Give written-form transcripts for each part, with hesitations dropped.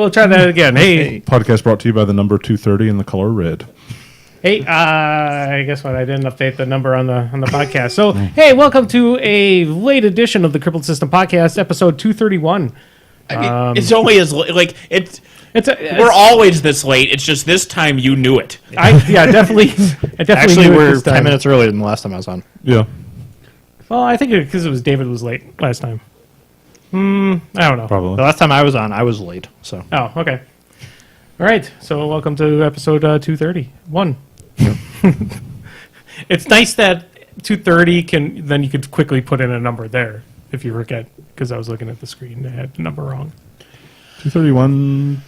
we'll try that again. Hey. Podcast brought to you by the number 230 in the color red. Hey, guess what? I didn't update the number on the podcast. So, hey, welcome to a late edition of the Crippled System Podcast, episode 231. I mean, it's always we're always this late. It's just this time you knew it. Definitely. Actually, we're 10 minutes earlier than the last time I was on. Yeah. Well, I think because it was David was late last time. I don't know. Probably. The last time I was on, I was late. So. Oh, okay. All right. So, welcome to episode 231. It's nice that 230 then you could quickly put in a number there if you forget, because I was looking at the screen and I had the number wrong. 231.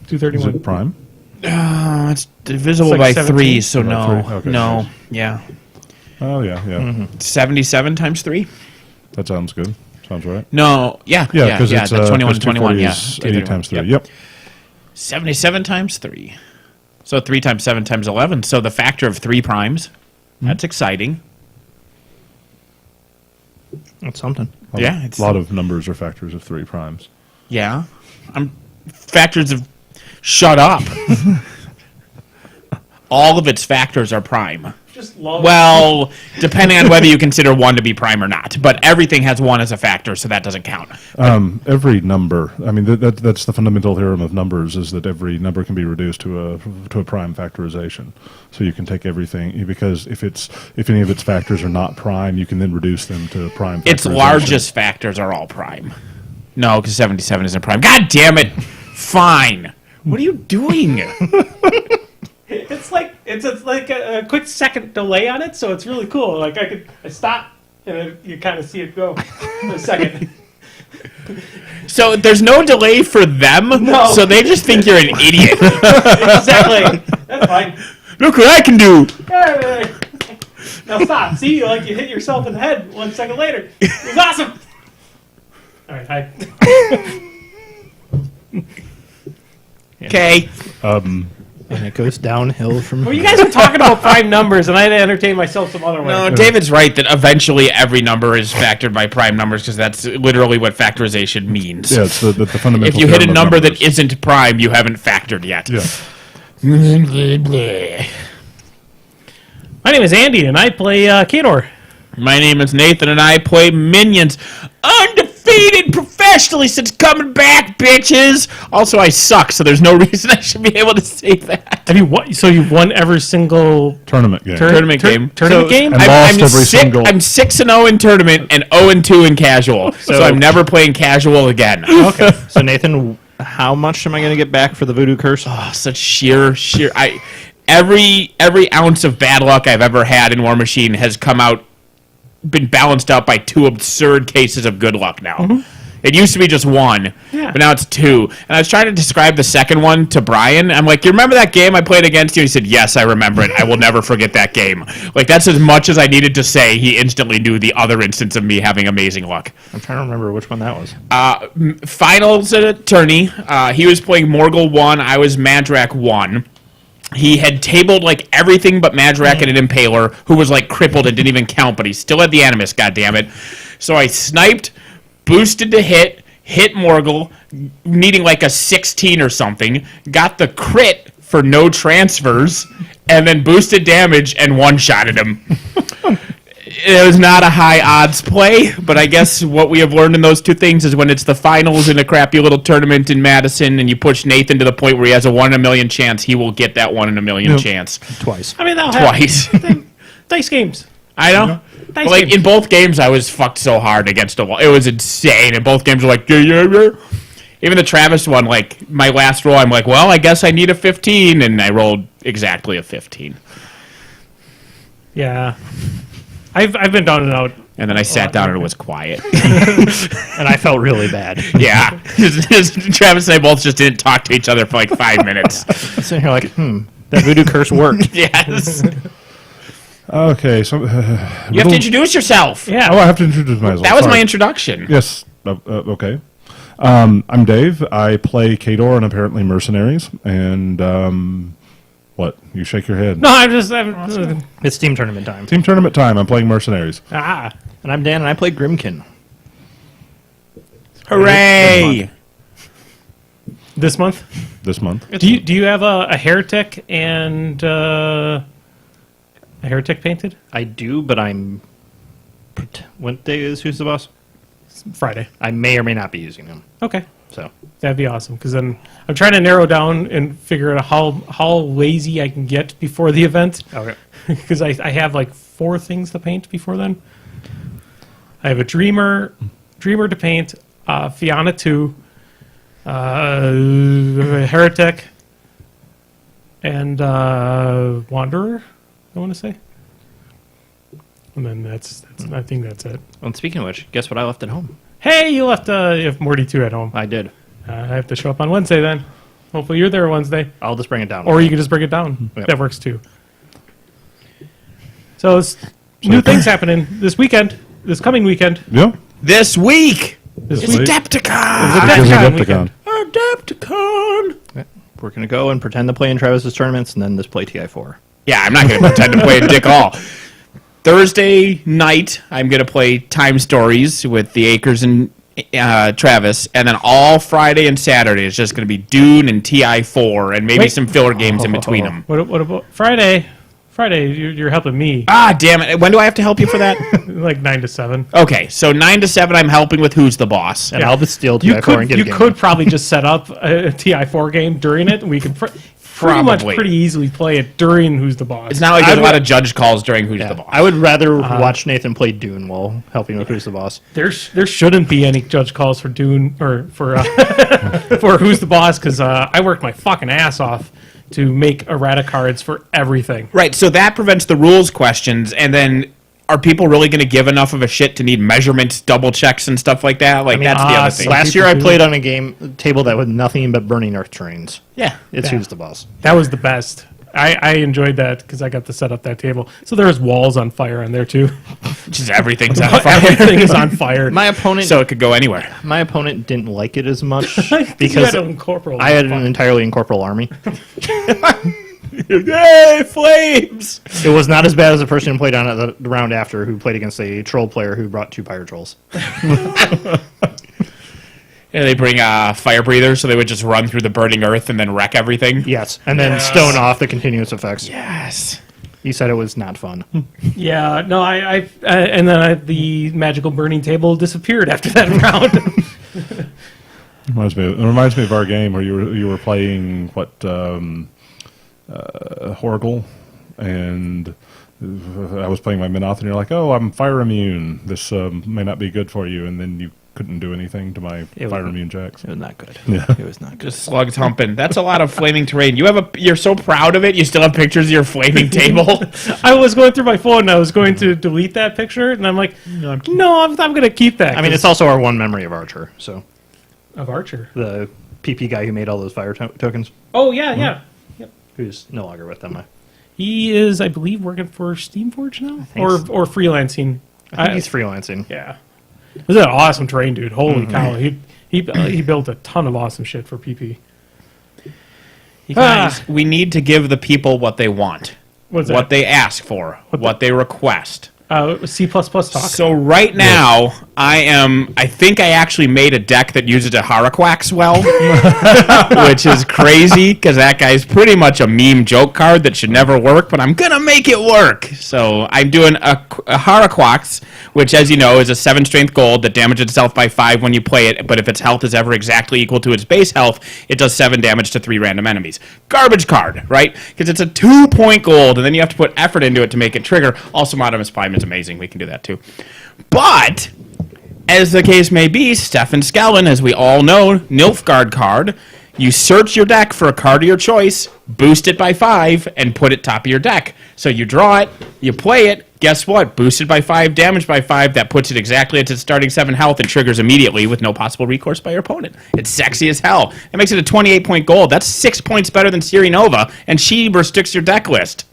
231. Is it prime? It's divisible It's like by 17. 3, so By no. 3? Okay. No. Yeah. Oh, yeah. 77 times 3? That sounds good. Sounds right. No. Yeah. Yeah, because it's 21 'cause 21. Yeah. 80 times 3. Yep. 77 times 3. So 3 times 7 times 11. So the factor of 3 primes. That's exciting. That's something. Yeah, A it's- lot of numbers are factors of 3 primes. Yeah. Factors of... Shut up. All of its factors are prime. Just love. Well, depending on whether you consider 1 to be prime or not. But everything has 1 as a factor, so that doesn't count. Every number, I mean, that's the fundamental theorem of numbers, is that every number can be reduced to a prime factorization. So you can take everything, because if any of its factors are not prime, you can then reduce them to prime factorization. Its largest factors are all prime. No, because 77 isn't prime. God damn it! Fine. What are you doing? It's like a quick second delay on it, so it's really cool. Like I stop and you kind of see it go in a second. So there's no delay for them, No. so they just think you're an idiot. Exactly. That's fine. Look what I can do. Now stop. See, you hit yourself in the head 1 second later. It was awesome. All right, hi. Okay. And it goes downhill from Well, you guys were talking about prime numbers, and I had to entertain myself some other way. No, David's right that eventually every number is factored by prime numbers, because that's literally what factorization means. Yeah, it's the fundamental If you hit a theorem of number that numbers. isn't prime, you haven't factored yet. Yeah. My name is Andy, and I play Kador. My name is Nathan, and I play Minions. Undefeated professionally since coming back, bitches. Also, I suck, so there's no reason I should be able to say that. Have you won? So you've won every single Tournament game. Tournament game. Tournament game? And lost every single. I'm 6-0 in tournament and 0-2 in casual. So I'm never playing casual again. Okay. So Nathan, how much am I going to get back for the voodoo curse? Oh, such sheer. Every ounce of bad luck I've ever had in War Machine has been balanced out by 2 absurd cases of good luck now. Mm-hmm. It used to be just 1, Yeah. but now it's 2. And I was trying to describe the second one to Brian. I'm like, you remember that game I played against you? He said, yes, I remember it. I will never forget that game. Like, that's as much as I needed to say. He instantly knew the other instance of me having amazing luck. I'm trying to remember which one that was. Finals at a tourney. He was playing Morgul 1. I was Madrak 1. He had tabled like everything but Madrak and an Impaler, who was like crippled and didn't even count, but he still had the Animus, goddammit. So I sniped, boosted to hit Morgul, needing like a 16 or something, got the crit for no transfers, and then boosted damage and one-shotted him. It was not a high odds play, but I guess what we have learned in those 2 things is when it's the finals in a crappy little tournament in Madison and you push Nathan to the point where he has a 1 in a million chance, he will get that 1 in a million chance. Twice. I mean, that'll Twice. happen. Dice games. I know. Dice But, like, games. in both games, I was fucked so hard against a wall. It was insane. And both games were like, yeah. Even the Travis one, like, my last roll, I'm like, well, I guess I need a 15. And I rolled exactly a 15. Yeah. I've been down and out. And then I sat down and it was quiet. And I felt really bad. Yeah. Travis and I both just didn't talk to each other for like 5 minutes. Sitting here like, that voodoo curse worked. Yes. Okay, so... You have to introduce yourself. Yeah. Oh, I have to introduce myself. That was my Sorry. introduction. Yes. Okay. I'm Dave. I play Kador and apparently Mercenaries. And, what? You shake your head. No, It's team tournament time. Team tournament time. I'm playing Mercenaries. Ah. And I'm Dan, and I play Grimkin. Hooray! This month? this month. Do you have a heretic and a heretic painted? I do, but I'm. What day is Who's the Boss? Friday. I may or may not be using them. Okay. So That'd be awesome, because then I'm trying to narrow down and figure out how lazy I can get before the event. okay. Because I have like 4 things to paint before then. I have a Dreamer to paint, Fianna 2, Heretic, and Wanderer, I want to say. And then that's I think that's it. Well, and speaking of which, guess what I left at home? Hey, you left you have Morty 2 at home. I did. I have to show up on Wednesday then. Hopefully you're there Wednesday. I'll just bring it down. Or you can just bring it down. Yep. That works too. So it's new things happening this coming weekend. Yeah. This week, This it's week. Adepticon. Because of weekend. Adepticon. We're going to go and pretend to play in Travis's tournaments and then just play TI4. Yeah, I'm not going to pretend to play a dick all. Thursday night, I'm going to play Time Stories with the Acres and Travis, and then all Friday and Saturday is just going to be Dune and TI4, and maybe Wait. some filler games in between them. What about Friday? Friday, you're helping me. Ah, damn it. When do I have to help you for that? Like 9 to 7. Okay, so 9 to 7, I'm helping with Who's the Boss. And Yeah. I'll just steal You TI4 and get a game. could probably just set up a TI4 game during it, and we could pretty much Probably. pretty easily play it during Who's the Boss. It's not like there's a lot of judge calls during Who's Yeah. the Boss. I would rather watch Nathan play Dune while helping with Who's the Boss. There shouldn't be any judge calls for Dune or for for Who's the Boss, because I worked my fucking ass off to make errata cards for everything. Right, so that prevents the rules questions, and then are people really going to give enough of a shit to need measurements, double checks, and stuff like that? Like, that's the other thing. some Last year people I do. played on a table that was nothing but burning earth terrains. Yeah. It's Yeah. Who's the Boss. That was the best. I enjoyed that because I got to set up that table. So there was walls on fire on there too. Just everything's on fire. Everything is on fire. My opponent So it could go anywhere. didn't like it as much You because had to incorporate I had an entirely incorporeal army. Yay, flames! It was not as bad as the person who played on it the round after, who played against a troll player who brought 2 pyre trolls. Yeah, they bring fire breathers, so they would just run through the burning earth and then wreck everything. Yes, and then stone off the continuous effects. Yes. He said it was not fun. Yeah, no, and then the magical burning table disappeared after that round. It reminds me of our game where you were playing Horgle, and I was playing my Minoth, and you're like, "Oh, I'm fire immune. This may not be good for you," and then you couldn't do anything to my It was- fire immune checks. It was not good. Yeah. It was not good. Just slugs humping. That's a lot of flaming terrain. You're so proud of it. You still have pictures of your flaming table. I was going through my phone and I was going to delete that picture, and I'm like, no, I'm going to keep that. I mean, it's also our one memory of Archer. So of Archer. the PP guy who made all those fire tokens, Oh yeah, yeah. Yep. who's no longer with them. He is, I believe, working for Steamforge now, think or so. or freelancing. I think he's freelancing. Yeah. This is an awesome terrain, dude. Holy cow! He built a ton of awesome shit for PP. You guys, we need to give the people what they want, What's what that? they ask for, what they request. C++ talk. So right now, I think I actually made a deck that uses a Haraquax well, which is crazy because that guy's pretty much a meme joke card that should never work, but I'm going to make it work. So I'm doing a Haraquax, which, as you know, is a 7 strength gold that damages itself by 5 when you play it, but if its health is ever exactly equal to its base health, it does 7 damage to 3 random enemies. Garbage card, right? Because it's a 2-point gold, and then you have to put effort into it to make it trigger. Also, Modimus Prime is amazing. We can do that too. But, as the case may be, Stefan Skellen, as we all know, Nilfgaard card. You search your deck for a card of your choice, boost it by 5, and put it top of your deck. So you draw it, you play it, guess what? Boosted by 5, damaged by 5, that puts it exactly at its starting 7 health and triggers immediately with no possible recourse by your opponent. It's sexy as hell. That makes it a 28-point gold. That's 6 points better than Siri Nova, and she restricts your deck list.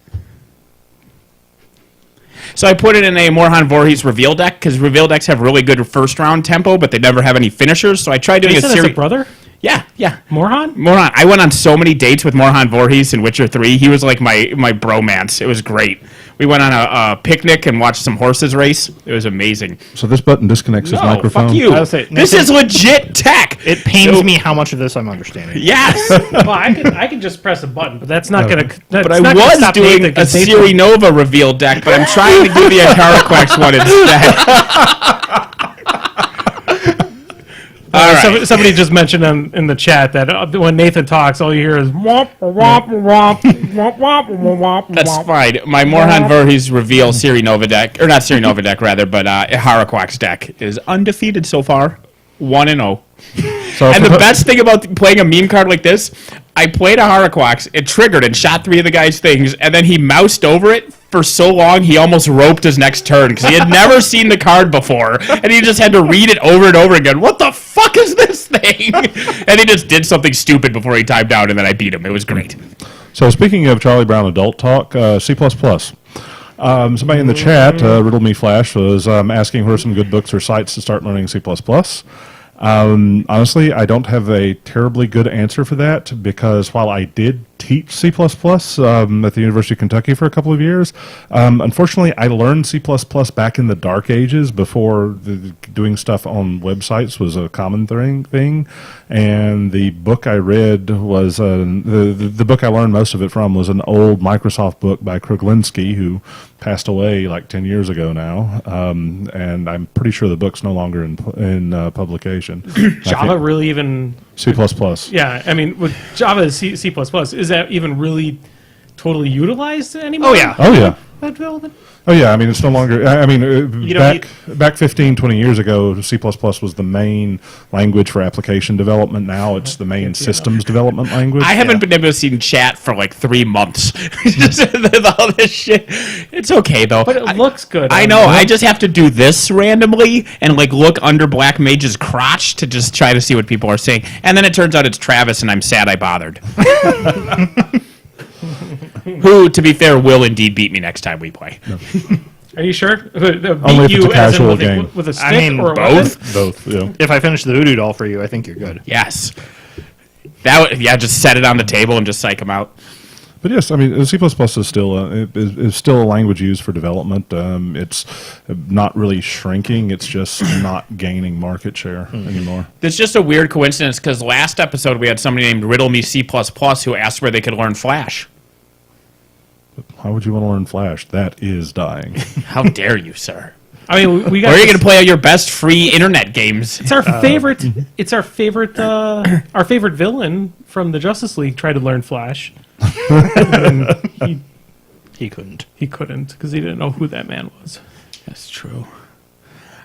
So I put it in a Morhan Voorhees reveal deck, because reveal decks have really good first-round tempo, but they never have any finishers, so I tried doing You a said as Siri... a brother? Yeah. Morhan? Morhan. I went on so many dates with Morhan Voorhees in Witcher 3. He was like my bromance. It was great. We went on a picnic and watched some horses race. It was amazing. So this button disconnects his No, microphone. fuck you. I would say, This Nathan- is legit tech. It pains me how much of this I'm understanding. Yes. Well, I can just press a button, but that's not gonna. But I was doing a Siri Nova reveal deck, but I'm trying to do the Ataraquax one instead. All right. Somebody just mentioned in the chat that when Nathan talks, all you hear is womp womp womp womp womp womp. That's fine. My Morhan Verhes reveal Siri Nova deck, or not Siri Nova deck, rather, but Ataraquax deck is undefeated so far. 1-0. So And the best thing about playing a meme card like this, I played a Haraquax, it triggered and shot 3 of the guy's things, and then he moused over it for so long he almost roped his next turn because he had never seen the card before, and he just had to read it over and over again. What the fuck is this thing? And he just did something stupid before he timed out, and then I beat him. It was great. So speaking of Charlie Brown adult talk, C++. Somebody in the chat, Riddle Me Flash, was asking where some good books or sites to start learning C++. Honestly, I don't have a terribly good answer for that because while I did teach C++ at the University of Kentucky for a couple of years, unfortunately, I learned C++ back in the dark ages before doing stuff on websites was a common thing. And the book I read was the book I learned most of it from was an old Microsoft book by Kruglinski, who passed away like 10 years ago now. And I'm pretty sure the book's no longer in publication. Java really even? C++. Yeah, I mean, with Java is C++, is that even really totally utilized anymore? Oh, yeah. Oh, yeah. That development? Oh, yeah. I mean, it's no longer. I mean, don't back 15, 20 years ago, C++ was the main language for application development. Now it's the main systems development language. I haven't been able to see chat for like 3 months. Just with all this shit. It's okay, though. But it looks good. I on know. the- I just have to do this randomly and like look under Black Mage's crotch to just try to see what people are saying. And then it turns out it's Travis, and I'm sad I bothered. Who, to be fair, will indeed beat me next time we play. Are you sure? Only if it's a casual game. With a stick mean, or a both. weapon? Both, yeah. If I finish the voodoo doll for you, I think you're good. Yes. Just set it on the table and just psych them out. But yes, I mean, C++ is still a language used for development. It's not really shrinking. It's just not gaining market share anymore. It's just a weird coincidence because last episode we had somebody named Riddle Me C++ who asked where they could learn Flash. Why would you want to learn Flash? That is dying. How dare you, sir? I mean, we got. Where are you going to play all your best free internet games? It's our favorite. It's our favorite. Our favorite villain from the Justice League tried to learn Flash. And He couldn't. he couldn't because he didn't know who that man was. That's true.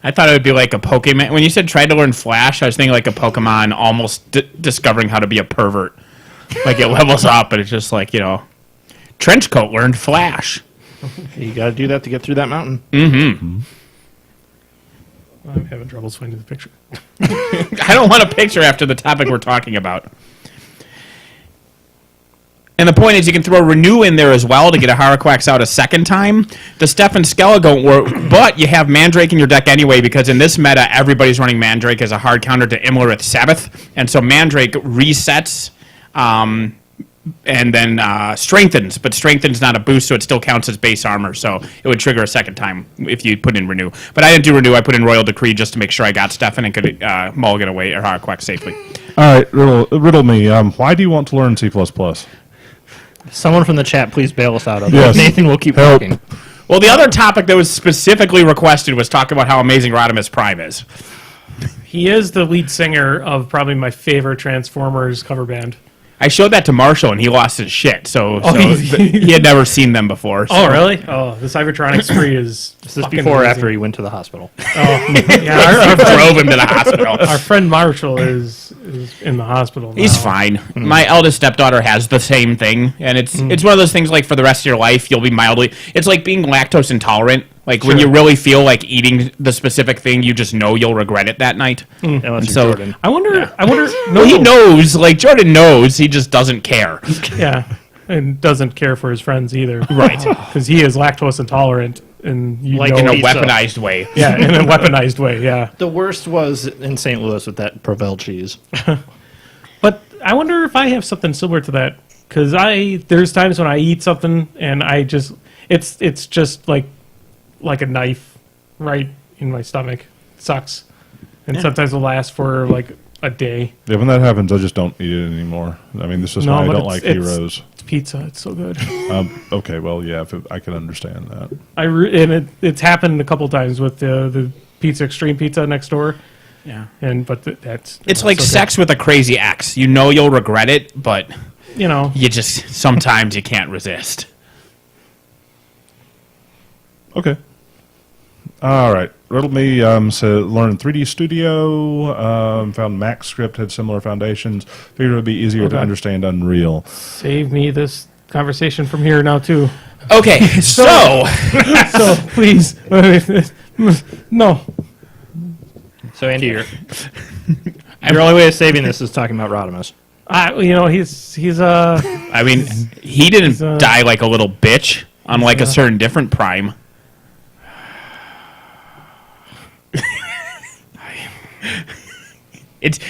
I thought it would be like a Pokemon. When you said tried to learn Flash, I was thinking like a Pokemon almost discovering how to be a pervert. Like it levels up, but it's just like, Trenchcoat learned Flash. You got to do that to get through that mountain. I'm having trouble finding the picture. I don't want a picture after the topic we're talking about. And the point is, you can throw Renew in there as well to get a Haraquax out a second time. The Stefan Skella don't work, but you have Mandrake in your deck anyway, because in this meta, everybody's running Mandrake as a hard counter to Imlerith Sabbath. And so Mandrake resets and then strengthens, but strengthens not a boost, so it still counts as base armor. So it would trigger a second time if you put in Renew. But I didn't do Renew. I put in Royal Decree just to make sure I got Stefan and could mulligan away or Haraquax safely. All right, riddle me. Why do you want to learn C++? Someone from the chat, please bail us out of Yes. it. Nathan will keep Help. talking. Well, the other topic that was specifically requested was talking about how amazing Rodimus Prime is. He is the lead singer of probably my favorite Transformers cover band. I showed that to Marshall, and he lost his shit. So he- he had never seen them before. So. Oh, really? Oh, the Cybertronics spree is. Is this fucking before or amazing. after he went to the hospital? Yeah, Drove him to the hospital. our friend Marshall is in the hospital now. He's fine. My eldest stepdaughter has the same thing, and it's one of those things like for the rest of your life you'll be mildly. It's like being lactose intolerant. Like when Sure. you really feel like eating the specific thing, you just know you'll regret it that night. Unless you're So- Jordan. I wonder. No, he knows. Like Jordan knows. He just doesn't care. Yeah, and doesn't care for his friends either. Right. Because he is lactose intolerant, and you Like know In a Pizza. weaponized way. yeah, in a weaponized way. Yeah, The worst was in St. Louis with that Provel cheese. but I wonder if I have something similar to that. Because there's times when I eat something and I just it's just like a knife right in my stomach. It sucks, and sometimes it'll last for like a day. Yeah, when that happens, I just don't eat it anymore. I mean, this is why I don't like Heroes. It's pizza. It's so good. Okay, well, yeah, I can understand that. It's happened a couple times with the Pizza Extreme Pizza next door. Yeah. It's like sex with a crazy ex. You know you'll regret it, but you just sometimes you can't resist. Okay. All right. Riddle Me so learned 3D Studio, found Max Script, had similar foundations. Figured it would be easier to understand Unreal. Save me this conversation from here now, too. Okay, so please. No. So, Andy, your only way of saving this is talking about Rodimus. He's I mean, he didn't die like a little bitch, unlike a certain different Prime.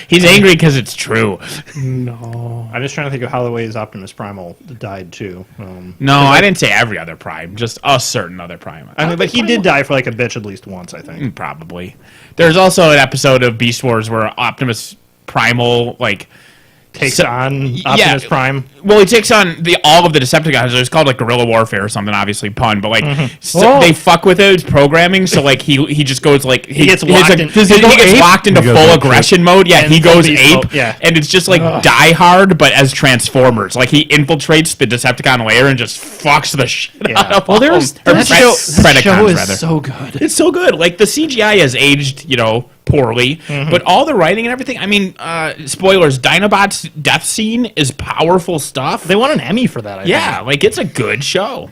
He's angry because it's true. No. I'm just trying to think of how the ways Optimus Primal died too. No, I didn't say every other Prime, just a certain other Prime. I mean, but he did die for like a bitch at least once, I think. Probably. There's also an episode of Beast Wars where Optimus Primal takes on Optimus Prime. Well, he takes on all of the Decepticons. It's called like guerrilla warfare or something, obviously pun, but they fuck with it. It's programming, so like he just goes like he gets locked into full aggression mode. Yeah, he goes ape. Yeah, and it's just like Die Hard, but as Transformers. Like he infiltrates the Decepticon lair and just fucks the shit out of them. That show is so good. It's so good. Like the CGI has aged, poorly, but all the writing and everything. I mean, spoilers: Dinobot's death scene is powerful stuff. They won an Emmy for that. I think. Like it's a good show.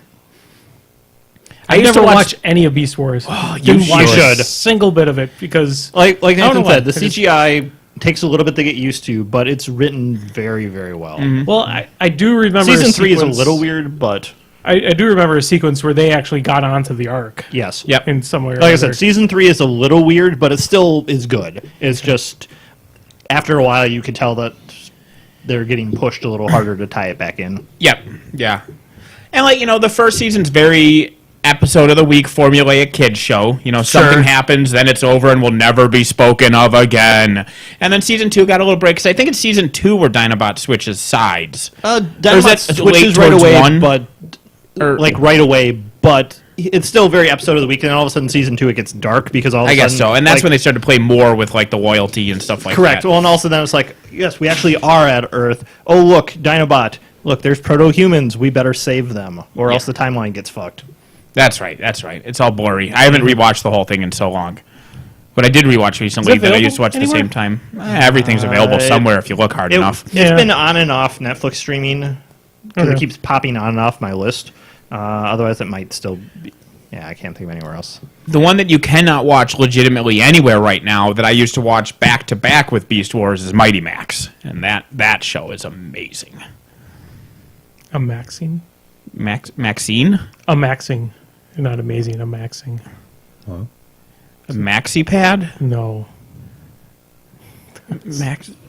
I used to watch any of Beast Wars. Oh, Didn't you watch should. a single bit of it because, like Nathan said, the CGI takes a little bit to get used to, but it's written very, very well. Well, I do remember season 3 is a little weird, but I do remember a sequence where they actually got onto the Ark. Yes. Yep. In some way. Like I said, season 3 is a little weird, but it still is good. It's just after a while you could tell that they're getting pushed a little harder to tie it back in. Yep. Yeah. And the first season's very episode of the week formulaic kids show. Something happens, then it's over and will never be spoken of again. And then season 2 got a little break because I think it's season 2 where Dinobot switches sides. Dinobot switches right away, right away, but it's still very episode of the week. And all of a sudden, season 2 it gets dark because all of a sudden, I guess so, and that's when they started to play more with like the loyalty and stuff like that. Correct. Well, and also then it's like, yes, we actually are at Earth. Oh, look, Dinobot. Look, there's proto-humans. We better save them, or else the timeline gets fucked. That's right. It's all blurry. I haven't rewatched the whole thing in so long. But I did rewatch recently that I used to watch at the same time. Everything's available somewhere if you look hard enough. It's been on and off Netflix streaming because it keeps popping on and off my list. Otherwise, it might still be... Yeah, I can't think of anywhere else. The one that you cannot watch legitimately anywhere right now that I used to watch back-to-back with Beast Wars is Mighty Max. And that show is amazing. A Maxine? Maxine? A Maxing. Not amazing, a Maxing. Huh? A Maxi Pad? No.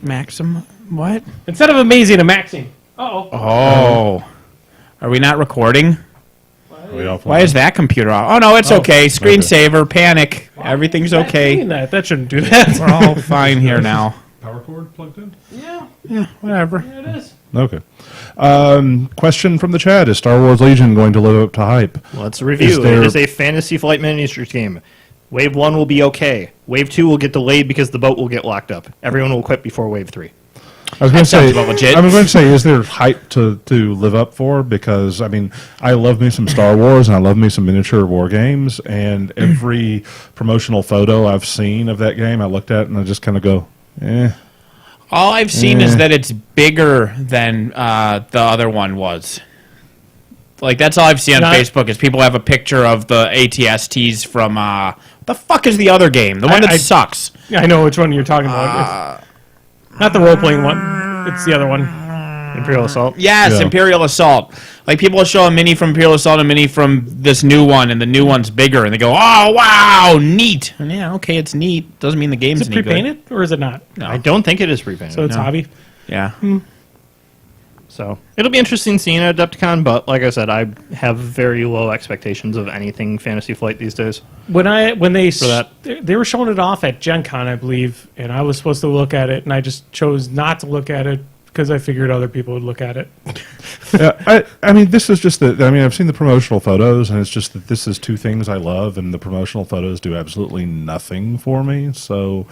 Maxim? What? Instead of amazing, a Maxing. Uh-oh. Oh. Are we not recording? Why is that computer off? Oh, no, it's okay. Screensaver, panic. Everything's okay. That shouldn't do that. We're all fine here now. Power cord plugged in? Yeah, whatever. There it is. Okay. Question from the chat. Is Star Wars Legion going to live up to hype? Let's review. It is a Fantasy Flight Miniatures game. Wave 1 will be okay. Wave 2 will get delayed because the boat will get locked up. Everyone will quit before Wave 3. I was going to say, legit. Is there hype to live up for? Because, I mean, I love me some Star Wars and I love me some miniature war games, and every promotional photo I've seen of that game I looked at and I just kind of go, eh. All I've seen is that it's bigger than the other one was. Like, that's all I've seen on Facebook is people have a picture of the ATSTs from, the fuck is the other game? The one that sucks. I know which one you're talking about. Not the role-playing one. It's the other one. Imperial Assault? Yes, yeah. Imperial Assault. Like, people will show a mini from Imperial Assault and a mini from this new one, and the new one's bigger, and they go, oh, wow, neat. And yeah, okay, it's neat. Doesn't mean the game's any good. Is it pre-painted, or is it not? No. I don't think it is pre-painted. So it's hobby? Yeah. So it'll be interesting seeing it at Adepticon, but like I said, I have very low expectations of anything Fantasy Flight these days. When they that. they were showing it off at Gen Con, I believe, and I was supposed to look at it, and I just chose not to look at it because I figured other people would look at it. I mean, this is just that. I mean, I've seen the promotional photos, and it's just that this is two things I love, and the promotional photos do absolutely nothing for me. So,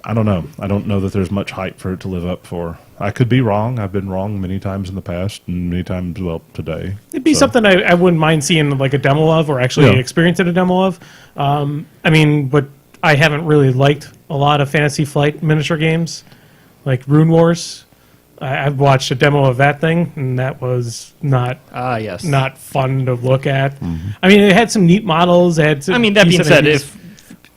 I don't know. I don't know that there's much hype for it to live up for. I could be wrong. I've been wrong many times in the past, and many times, well, today. It'd be something I wouldn't mind seeing like a demo of, or actually experiencing a demo of. I mean, but I haven't really liked a lot of Fantasy Flight miniature games, like Rune Wars. I've watched a demo of that thing, and that was not Yes. not fun to look at. I mean, it had some neat models. It had some I mean, that being decent said, ideas. if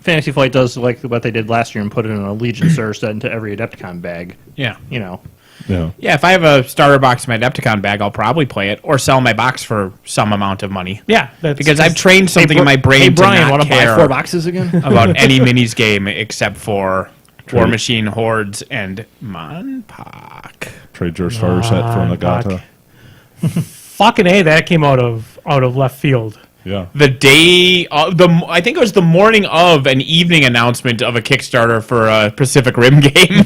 Fantasy Flight does like what they did last year and put it in a Legion Surge set into every Adepticon bag, Yeah. you know. Yeah. Yeah, if I have a starter box in my Adepticon bag, I'll probably play it or sell my box for some amount of money. Yeah, that's Because I've trained something in my brain Hey, Brian, to not want to buy care 4 boxes again? about any minis game except for War Machine, Hordes, and Monpoc. Trade your starter set for Nagata. fucking A. That came out of left field. Yeah. The day, I think it was the morning of an evening announcement of a Kickstarter for a Pacific Rim game.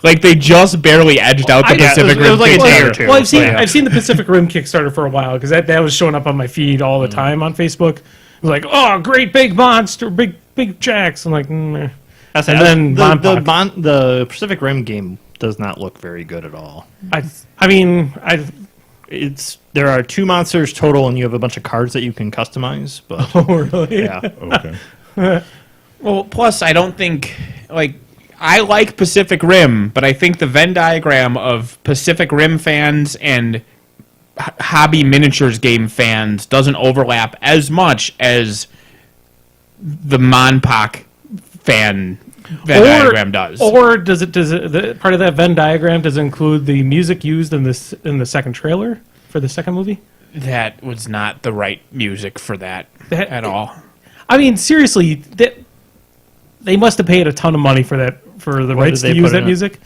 Like they just barely edged out the Pacific Rim. it was like a day or Kickstarter. two. Well, I've seen Yeah. I've seen the Pacific Rim Kickstarter for a while because that was showing up on my feed all the time on Facebook. It was like, oh, great big monster, big jacks. I'm like, meh. I said, And then the Pacific Rim game does not look very good at all. I mean, There are 2 monsters total, and you have a bunch of cards that you can customize. But oh really? yeah, Okay. Well, plus I don't think I like Pacific Rim, but I think the Venn diagram of Pacific Rim fans and hobby miniatures game fans doesn't overlap as much as the Monpoc fan Venn diagram does. Or does it the part of that Venn diagram does it include the music used in the second trailer for the second movie? That was not the right music for that at all. I mean, seriously, they must have paid a ton of money for the What rights did to they use put that in it? music.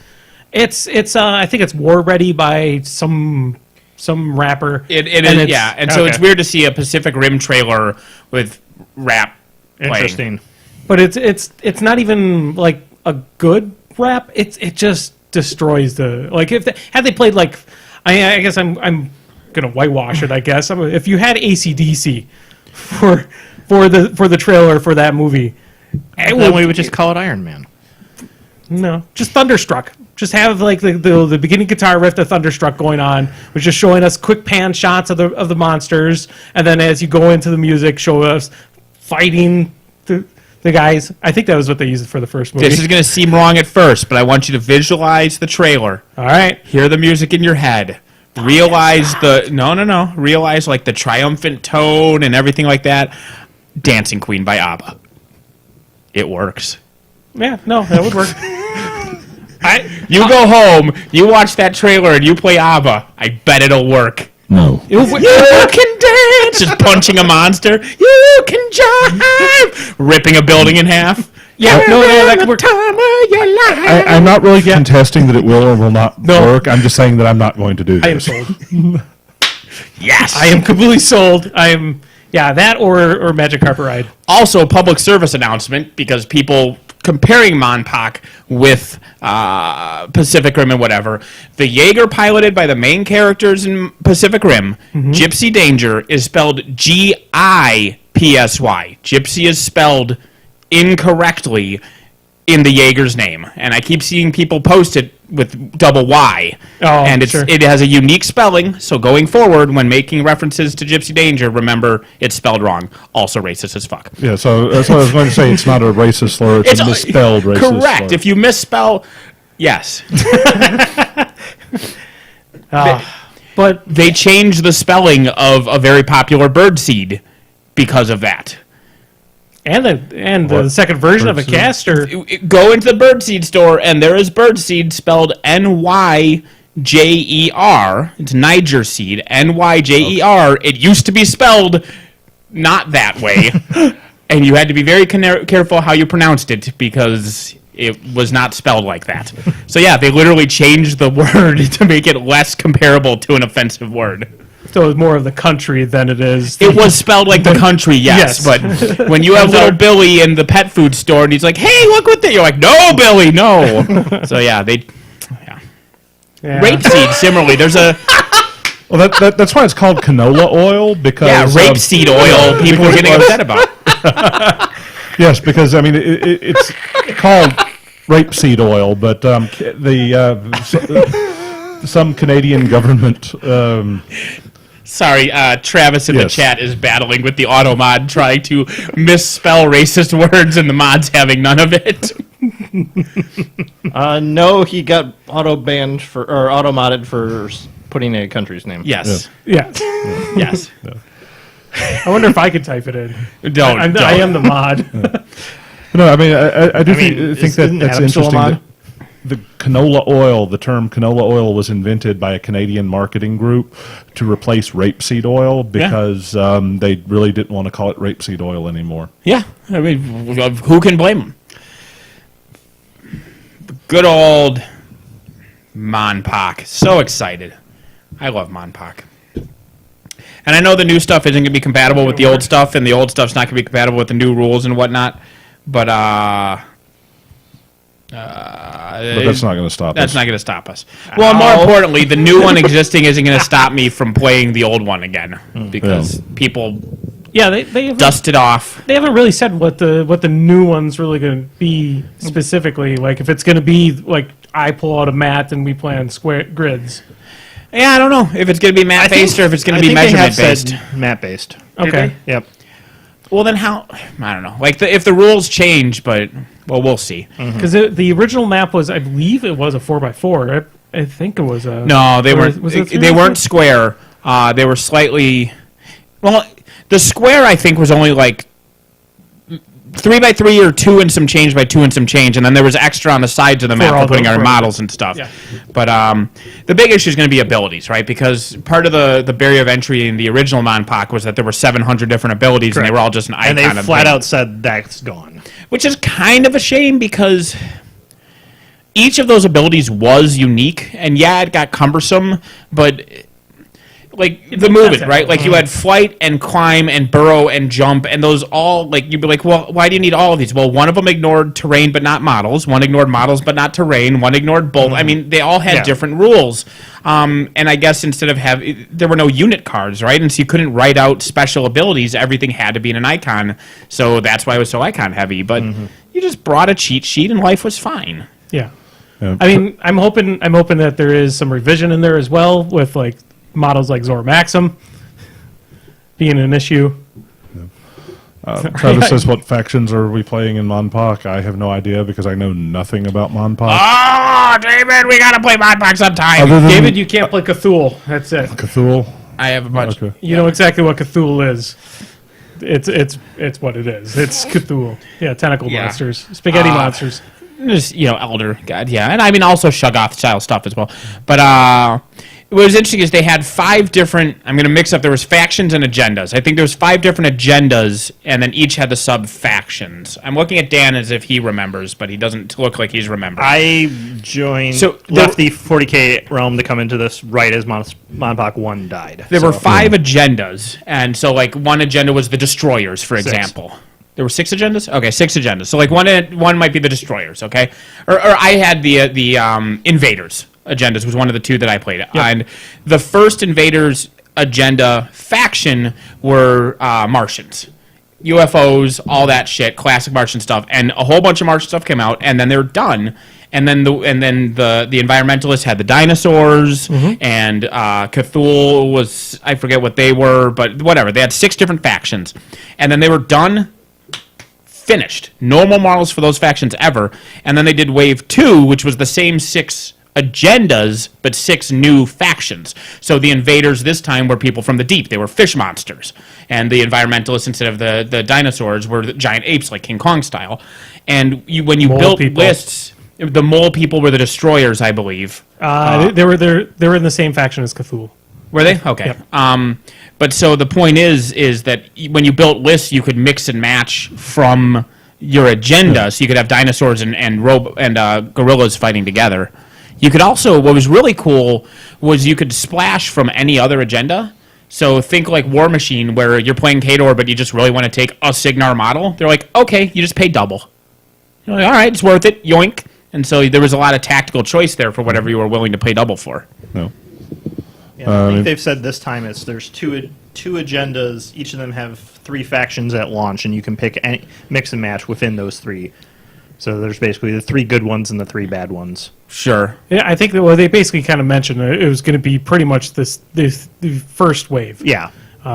It's I think it's War Ready by some rapper. It And is, it's- yeah, and so it's okay. weird to see a Pacific Rim trailer with rap playing. interesting. But it's not even like a good rap. It just destroys the like had they played like I guess I'm gonna whitewash it. I guess if you had AC/DC for the trailer for that movie, Then we would just call it Iron Man. no, just Thunderstruck. Just have like the beginning guitar riff of Thunderstruck going on, which is showing us quick pan shots of the monsters, and then as you go into the music, show us fighting the guys. I think that was what they used for the first movie. This is going to seem wrong at first, but I want you to visualize the trailer. All right. Hear the music in your head. Realize Realize like the triumphant tone and everything like that. Dancing Queen by ABBA. It works. Yeah, no, that would work. You go home, you watch that trailer, and you play ABBA. I bet it'll work. No. It would, You can dance! Just punching a monster. You can jive! Ripping a building in half. yeah, no, that could work. Time of your life. I'm not really contesting that it will or will not work. I'm just saying that I'm not going to do this. I am sold. Yes! I am completely sold. That or Magic Carpet Ride. Also, a public service announcement, because people comparing Monpoc with Pacific Rim and whatever. The Jaeger piloted by the main characters in Pacific Rim, Gypsy Danger, is spelled Gipsy. Gypsy is spelled incorrectly in the Jaeger's name. And I keep seeing people post it with double Y. Oh, and sure. it has a unique spelling, so going forward, when making references to Gypsy Danger, remember it's spelled wrong. Also racist as fuck. Yeah, so that's what I was going to say. It's not a racist slur. It's a misspelled racist slur. Correct. If you misspell, yes. But They changed the spelling of a very popular birdseed because of that. and the second version of a Birdseed? caster. Go into the birdseed store, and there is birdseed spelled Nyjer. It's Niger seed, Nyjer. It used to be spelled not that way, and you had to be very careful how you pronounced it because it was not spelled like that. So yeah, they literally changed the word to make it less comparable to an offensive word. So it's more of the country than it is. It was spelled like the country, yes, Yes. but when you have little Billy in the pet food store and he's like, "Hey, look what they," you're like, "No, Billy, no." So yeah, Yeah. rapeseed. Similarly, there's a Well, that's why it's called canola oil, because rapeseed oil. People are getting upset about. Yes, because I mean it's called rapeseed oil, but some Canadian government. Sorry, Travis in the Yes. chat is battling with the auto mod, trying to misspell racist words, and the mod's having none of it. No, he got auto modded for putting a country's name. Yes, Yeah. yes. I wonder if I could type it in. Don't. I am the mod. No, I mean I do think isn't that's Adam still a interesting. mod? That the canola oil, the term canola oil, was invented by a Canadian marketing group to replace rapeseed oil because they really didn't want to call it rapeseed oil anymore. Yeah, I mean, who can blame them? Good old Monpoc. So excited. I love Monpoc. And I know the new stuff isn't going to be compatible with the old stuff, and the old stuff's not going to be compatible with the new rules and whatnot. But But that's not going to stop that's us. not going to stop us. Well, more importantly, the new one existing isn't going to stop me from playing the old one again because people Yeah, they haven't, dust it off. they haven't really said what the new one's really going to be specifically. Like if it's going to be like I pull out a mat and we play on square grids. Yeah, I don't know if it's going to be map based or if it's going to be measurement based. Map based. Okay. Yep. Well, then how? I don't know. Like if the rules change, but well, we'll see. Because the original map was, I believe it was a 4x4. I think it was a... No, they or weren't. was it They weren't 3x4? square. They were slightly. Well, the square I think was only like 3x3 or 2 and some change by 2 and some change, and then there was extra on the sides of the map all for putting the- our for- models and stuff. Yeah. But the big issue is going to be abilities, right? Because part of the barrier of entry in the original Monpoc was that there were 700 different abilities, and they were all just an icon. And they of flat thing. out said that's gone. Which is kind of a shame because each of those abilities was unique, and yeah, it got cumbersome, but like the movement, right? Like you had flight and climb and burrow and jump, and those all like you'd be like, well, why do you need all of these? Well, one of them ignored terrain but not models. One ignored models but not terrain. One ignored both. I mean, they all had different rules. And I guess instead of there were no unit cards, right? And so you couldn't write out special abilities. Everything had to be in an icon. So that's why it was so icon heavy. But you just brought a cheat sheet and life was fine. Yeah. Yeah. I mean, I'm hoping that there is some revision in there as well with like models like Zor Maxim being an issue. Travis says, "What factions are we playing in Monpoc?" I have no idea because I know nothing about Monpoc. Oh, David, we gotta play Monpoc sometime. Other than David, you can't play Cthulhu. That's it. Cthulhu. I have a bunch. Okay. You know exactly what Cthulhu is. It's what it is. It's Cthulhu. Yeah, tentacle Yeah. monsters, spaghetti monsters. Just, Elder God, yeah. And I mean, also Shoggoth style stuff as well. But what was interesting is they had 5 different, I'm going to mix up, there was factions and agendas. I think there was 5 different agendas, and then each had the sub-factions. I'm looking at Dan as if he remembers, but he doesn't look like he's remembering. I joined, left the 40k realm to come into this right as Monpoc 1 died. There were 5 agendas, and so like one agenda was the destroyers, for example. There were 6 agendas. Okay, 6 agendas. So like one might be the destroyers. Okay, or I had the invaders agendas was one of the 2 that I played. And the first invaders agenda faction were Martians. UFOs, all that shit, classic Martian stuff, and a whole bunch of Martian stuff came out, and then they were done. And then the environmentalists had the dinosaurs, and Cthulhu was, I forget what they were, but whatever. They had 6 different factions, and then they were done, finished. No more models for those factions ever. And then they did Wave 2, which was the same 6 agendas, but 6 new factions. So the invaders this time were people from the deep. They were fish monsters. And the environmentalists, instead of the dinosaurs, were the giant apes, like King Kong style. And when you Mole built people. lists, the mole people were the destroyers, I believe. They were in the same faction as Cthulhu. Were they? Okay. Yep. But so the point is that when you built lists, you could mix and match from your agenda, so you could have dinosaurs and gorillas fighting together. You could also, what was really cool was you could splash from any other agenda. So think like War Machine, where you're playing Khador, but you just really want to take a Signar model. They're like, okay, you just pay double. You're like, all right, it's worth it, yoink. And so there was a lot of tactical choice there for whatever you were willing to pay double for. No. Yeah, I think they've said this time there's two agendas. Each of them have 3 factions at launch, and you can pick any, mix and match within those 3. So there's basically the 3 good ones and the 3 bad ones. Sure. Yeah, I think that they basically kind of mentioned it was going to be pretty much the first wave. Yeah.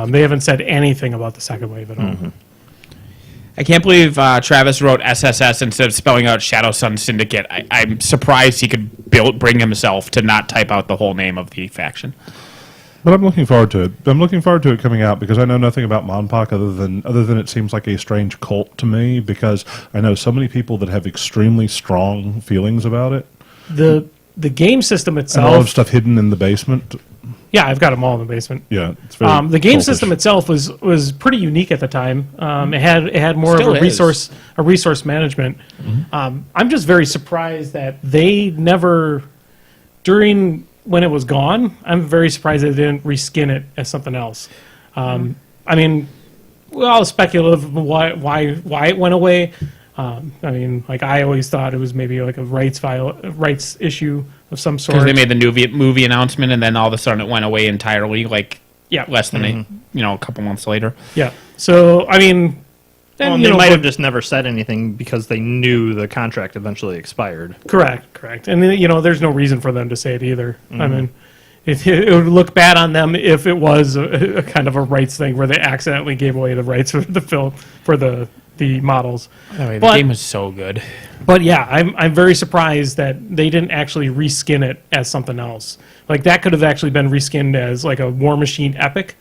They haven't said anything about the second wave at all. Mm-hmm. I can't believe Travis wrote SSS instead of spelling out Shadow Sun Syndicate. I'm surprised he could bring himself to not type out the whole name of the faction. But I'm looking forward to it. I'm looking forward to it coming out because I know nothing about Monpoc other than it seems like a strange cult to me because I know so many people that have extremely strong feelings about it. The game system And a lot of itself. stuff hidden in the basement. Yeah, I've got them all in the basement. Yeah, it's very The game cultish. system itself was pretty unique at the time. It had more Still of is. a resource management. I'm just very surprised that they never during when it was gone. I'm very surprised they didn't reskin it as something else. I mean, we're all speculative why it went away. I mean, like I always thought it was maybe like a rights issue of some sort. Because they made the movie announcement, and then all of a sudden it went away entirely, like Yeah. less than a couple months later. Yeah. So I mean, Well, and, they you know, might have but- just never said anything because they knew the contract eventually expired. Correct. And you know, there's no reason for them to say it either. I mean, it would look bad on them if it was a kind of a rights thing where they accidentally gave away the rights for the film for the models. Anyway, the But- game was so good. But yeah, I'm very surprised that they didn't actually reskin it as something else. Like that could have actually been reskinned as like a War Machine Epic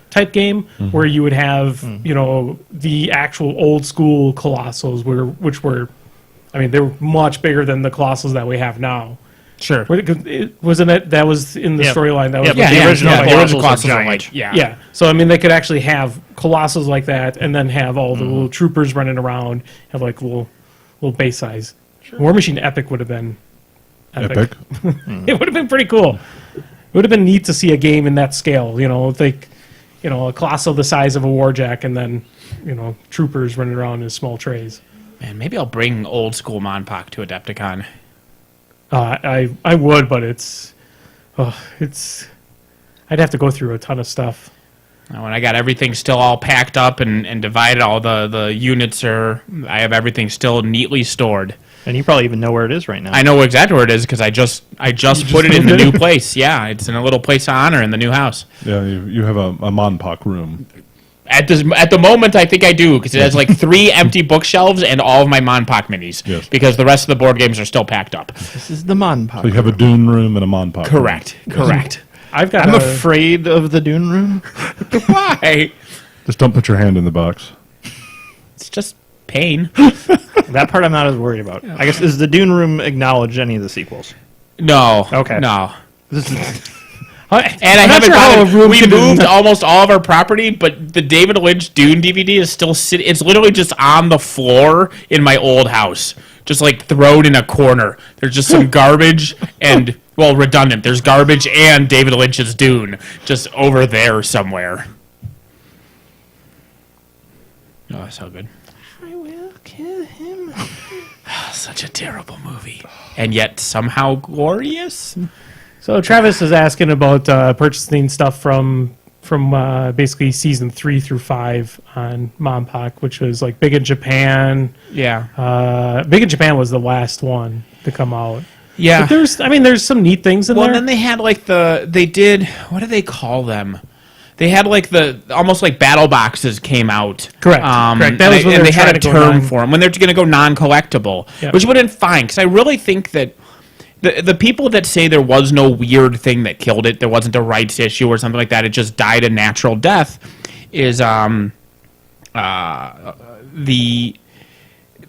type game where you would have you know the actual old school colossals which were, I mean, they were much bigger than the colossals that we have now. Sure. Wasn't it that was in the Yep. storyline? That was Yeah, what but the original the original Colossals are Colossals are giant. like, yeah. So I mean, they could actually have colossals like that, and then have all the little troopers running around, have like little base size. War Machine Epic would have been Epic. It would have been pretty cool. It would have been neat to see a game in that scale. You know, like a colossal the size of a warjack, and then troopers running around in small trays. Man, maybe I'll bring old school Monpoc to Adepticon. I would, but it's I'd have to go through a ton of stuff. When I got everything still all packed up and divided, all the units I have everything still neatly stored. And you probably even know where it is right now. I know exactly where it is because I just put it in the new place. Yeah, it's in a little place of honor in the new house. Yeah, you have a Monpoc room. At the moment, I think I do because it has like 3 empty bookshelves and all of my Monpoc minis. Yes. Because the rest of the board games are still packed up. This is the Monpoc. So you have a Dune room and a Monpoc Correct. Correct. I've got I'm afraid of the Dune room. Why? Just don't put your hand in the box. It's just pain. That part I'm not as worried about. I guess, does the Dune room acknowledge any of the sequels? No. Okay. No. This is, And I not haven't sure how gotten. a room We could- moved almost all of our property, but the David Lynch Dune DVD is still sitting. It's literally just on the floor in my old house, just like thrown in a corner. There's just some garbage and redundant. There's garbage and David Lynch's Dune just over there somewhere. Oh, so good. I will kill him. Such a terrible movie, and yet somehow glorious. So Travis is asking about purchasing stuff from basically season 3 through 5 on Monpoc, which was like Big in Japan. Yeah. Big in Japan was the last one to come out. Yeah. But there's some neat things in Well, there. then they had like what do they call them? They had like almost like battle boxes came out. Correct. That was when and they they were had a trying to go term non- for them when they're going to go non-collectible, Yep. which would have been fine because I really think that the people that say there was no weird thing that killed it, there wasn't a rights issue or something like that, it just died a natural death, is the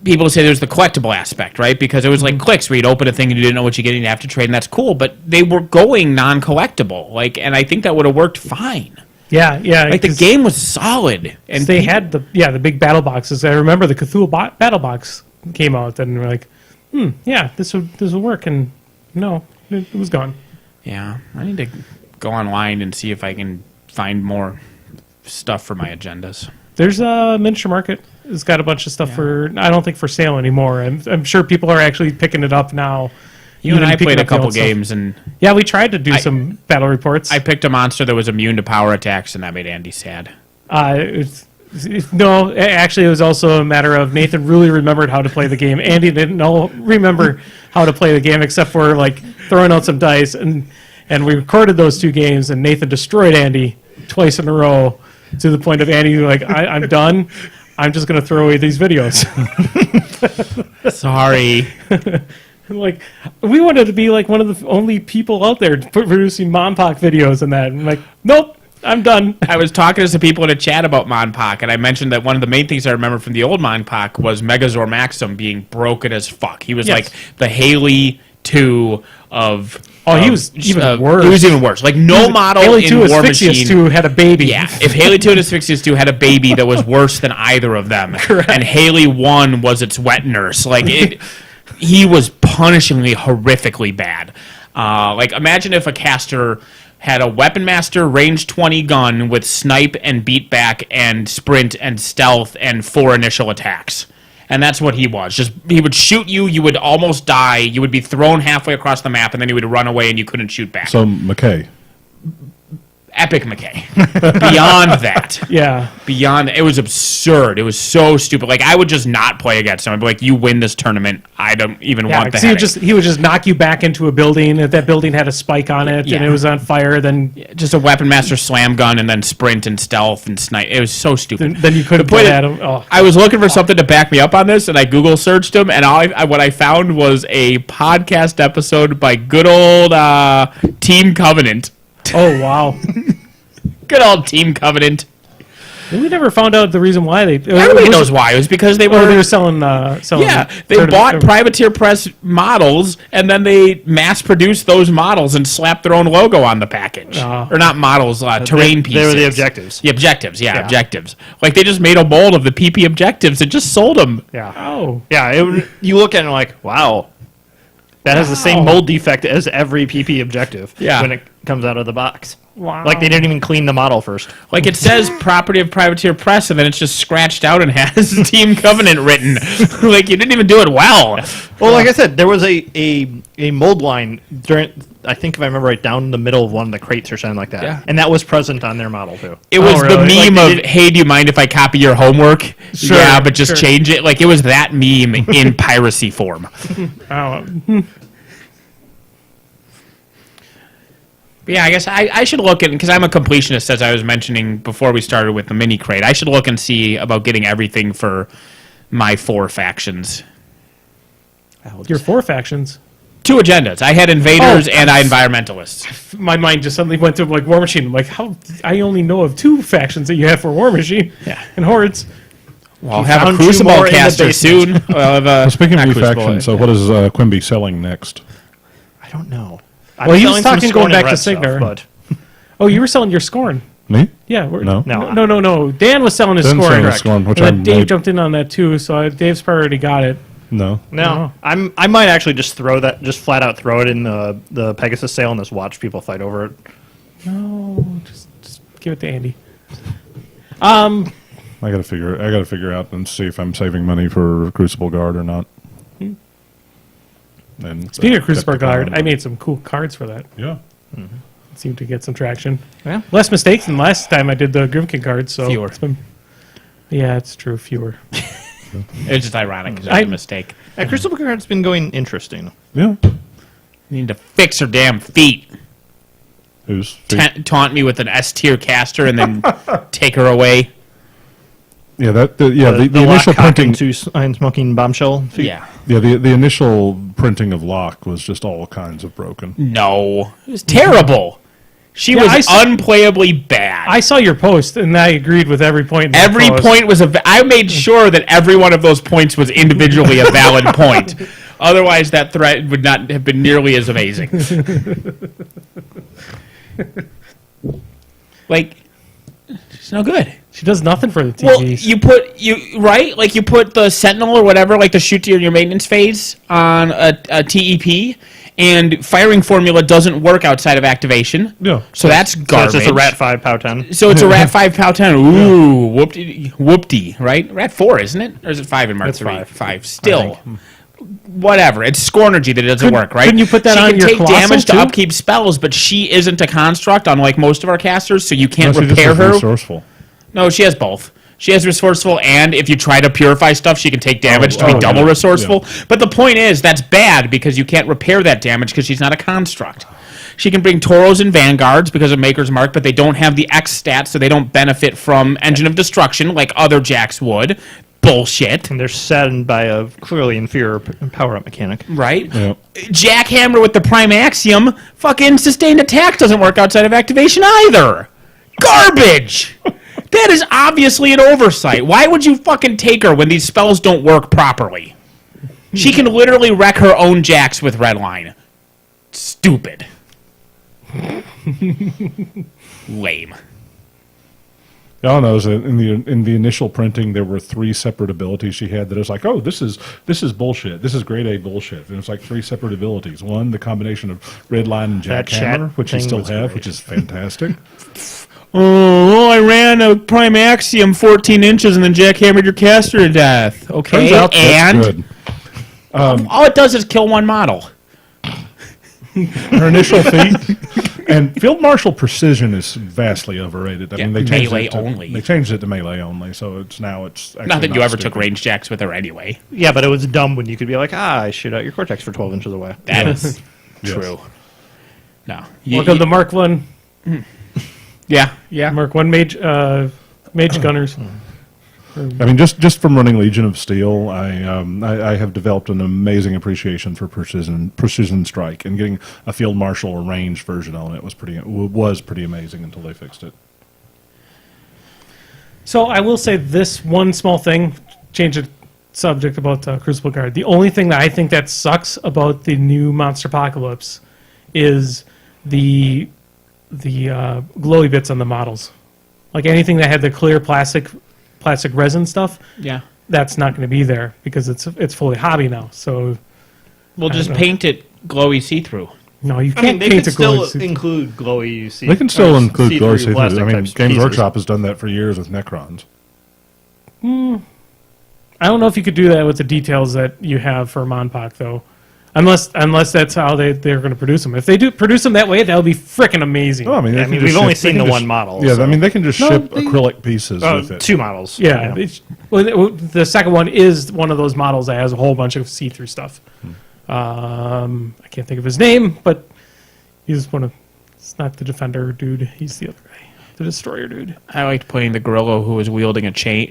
people say there's the collectible aspect, right? Because it was like clicks where you'd open a thing and you didn't know what you're getting, you have to trade, and that's cool. But they were going non-collectible, and I think that would have worked fine. Yeah, yeah. Like the 'cause game was solid, and they had the big battle boxes. I remember the Cthulhu battle box came out, and we're like, yeah, this will work, and no, it was gone. Yeah, I need to go online and see if I can find more stuff for my agendas. There's a miniature market. It's got a bunch of stuff I don't think for sale anymore. I'm sure people are actually picking it up now. You and Even I picking played a up the couple old stuff. games, and Yeah, we tried to do some battle reports. I picked a monster that was immune to power attacks, and that made Andy sad. No, actually, it was also a matter of Nathan really remembered how to play the game. Andy didn't remember how to play the game except for like throwing out some dice, and we recorded those 2 games, and Nathan destroyed Andy twice in a row to the point of Andy like, I'm done. I'm just going to throw away these videos. Sorry. Like, we wanted to be like one of the only people out there producing Monpoc videos and that. I'm like, nope, I'm done. I was talking to some people in a chat about Monpoc, and I mentioned that one of the main things I remember from the old Monpoc was Megazord Maxim being broken as fuck. He was Yes. like the Haley 2 of... Oh, he was even worse. He was even worse. Like, no model Haley in 2 War Asphyxious Machine... 2 had a baby. Yeah, if Haley 2 and Asphyxious 2 had a baby that was worse than either of them, and Haley 1 was its wet nurse, like, he was punishingly, horrifically bad. Like, imagine if a caster had a Weapon Master range 20 gun with snipe and beat back and sprint and stealth and 4 initial attacks. And that's what he was. Just he would shoot you, you would almost die, you would be thrown halfway across the map, and then he would run away and you couldn't shoot back. So McKay. Epic McKay. Beyond that. Yeah. Beyond, it was absurd. It was so stupid. Like, I would just not play against him. I'd be like, you win this tournament. I don't even Yeah, want the 'cause headache. he would just knock you back into a building. If that building had a spike on it and Yeah. it was on fire, then Just a Weapon Master slam gun and then sprint and stealth and snipe. It was so stupid. then you couldn't point get is- at him. Oh. I was looking for something to back me up on this, and I Google searched him, and what I found was a podcast episode by good old Team Covenant. Oh, wow. Good old Team Covenant. We never found out the reason why they... Everybody knows why. It was because they They were... were selling Yeah, they tournament- bought Privateer Press models, and then they mass-produced those models and slapped their own logo on the package. Or not models, terrain pieces. They were the objectives. The objectives, yeah, Yeah. objectives. Like, they just made a mold of the PP objectives and just sold them. Yeah. Oh. Yeah, you look at it and like, wow. That has the same mold defect as every PP objective Yeah. when it comes out of the box. Wow. Like, they didn't even clean the model first. Like, it says property of Privateer Press, and then it's just scratched out and has Team Covenant written. Like, you didn't even do it well. Well, like I said, there was a mold line during, I think if I remember right, down the middle of one of the crates or something like that. Yeah. And that was present on their model, too. It was really? the Like, meme they of, did- hey, do you mind if I copy your homework? Sure, Yeah, but just sure. change it. Like, it was that meme in piracy form. Oh. Yeah, I guess I should look at, because I'm a completionist, as I was mentioning before we started with the mini crate. I should look and see about getting everything for my 4 factions. Your 4 factions. 2 agendas. I had invaders and I environmentalists. My mind just suddenly went to like War Machine. I'm like, how? I only know of 2 factions that you have for War Machine. Yeah. And Hordes. Well, I'll You have a found 2 Crucible more in the caster soon. basement. I'll have a, Speaking of not new Crucible, factions, so what is Quimby selling next? I don't know. Well, he was selling some talking Scorn going and back to Red stuff, Signar. but Oh, you were selling your Scorn. Me? Yeah. No. No. Dan was selling his Dan's Scorn. selling his Scorn, which And then I'm Dave like- jumped in on that too, so Dave's probably already got it. No. no, I might actually just just flat out throw it in the Pegasus sale and just watch people fight over it. No, just give it to Andy. I gotta figure out and see if I'm saving money for Crucible Guard or not. And Speaking of Crucible Guard, Adepticon, I made some cool cards for that. Yeah. Seemed to get some traction. Yeah. Less mistakes than last time I did the Grimkin cards. So Fewer. it's been- yeah, it's true. Fewer. It's just ironic because it was a mistake. Crucible Guard's been going interesting. Yeah. You need to fix her damn feet. Who's Taunt me with an S tier caster and then take her away. yeah the The initial lock, cock, printing and 2 smoking bombshell. feet. Yeah. yeah the initial printing of Locke was just all kinds of broken. No. It was terrible. She Yeah, I was saw- unplayably bad. I saw your post and I agreed with every point. in that Every post. point was I made sure that every one of those points was individually a valid point. Otherwise, that threat would not have been nearly as amazing. Like, It's no good. She does nothing for the TVs. Well, you put the Sentinel or whatever, like the shoot to your maintenance phase on a TEP, and firing formula doesn't work outside of activation. Yeah. So that's So garbage. it's just a Rat 5 POW 10. So it's a Rat 5 POW 10. Ooh, whoopty, right? Rat 4, isn't it? Or is it 5 in Mark It's 3? 5. 5. Still. Whatever. It's score energy that it doesn't work, right? couldn't you put that she on can your take Colossal, damage to too? upkeep spells, but she isn't a construct, unlike most of our casters, so you can't No, she just repair is her. resourceful. No, she has both. She has resourceful, and if you try to purify stuff, she can take damage to be double yeah. resourceful. But the point is, that's bad because you can't repair that damage because she's not a construct. She can bring Toros and Vanguards because of Maker's Mark, but they don't have the X stats, so they don't benefit from Engine of Destruction like other Jacks would. Bullshit. And they're saddened by a clearly inferior power-up mechanic. Right? Yeah. Jackhammer with the Prime Axiom, fucking sustained attack doesn't work outside of activation either. Garbage! That is obviously an oversight. Why would you fucking take her when these spells don't work properly? She can literally wreck her own Jacks with Redline. Stupid. Lame. All I know is that in the initial printing, there were 3 separate abilities she had that was like, oh, this is bullshit. This is grade A bullshit. And it's like 3 separate abilities. One, the combination of Redline and That Jackhammer, chat which you thing still was have, great. which is fantastic. Oh, I ran a Prime Axiom 14 inches and then jackhammered your caster to death. Okay, Turns out and that's good. all it does is kill one model. Her initial feat and Field Marshal Precision is vastly overrated. I Yeah, mean, they changed melee it to, only. They changed it to melee only, so it's actually Not that you ever took stupid. range jacks with her anyway. Yeah, but it was dumb when you could be like, I shoot out your Cortex for 12 inches away. That is Yes. true. No. Welcome to Mark 1. Yeah. Mark 1 Mage Gunners. I mean, just from running Legion of Steel, I have developed an amazing appreciation for precision strike, and getting a Field Marshal or ranged version on it was pretty amazing until they fixed it. So I will say this one small thing, change the subject about Crucible Guard. The only thing that I think that sucks about the new Monster Apocalypse is the glowy bits on the models. Like anything that had the clear plastic resin stuff, Yeah. that's not going to be there because it's fully hobby now. So We'll just know. paint it glowy see-through. no, you I mean, can't they paint could a glowy. still include glowy They can still include see-through glory see-through. plastic I mean, types Games pieces. Workshop has done that for years with Necrons. I don't know if you could do that with the details that you have for Monpoc though. Unless that's how they're going to produce them. If they do produce them that way, that'll be freaking amazing. Oh, I mean, they Yeah, I can mean, just we've only ship- they seen can the just- one model. Yeah, so- I mean, they can just No, ship they- acrylic pieces with it. 2 models. Yeah, the second one is one of those models that has a whole bunch of see-through stuff. I can't think of his name, but he's one of. It's not the Defender dude. He's the other guy, the Destroyer dude. I liked playing the gorilla who was wielding a train.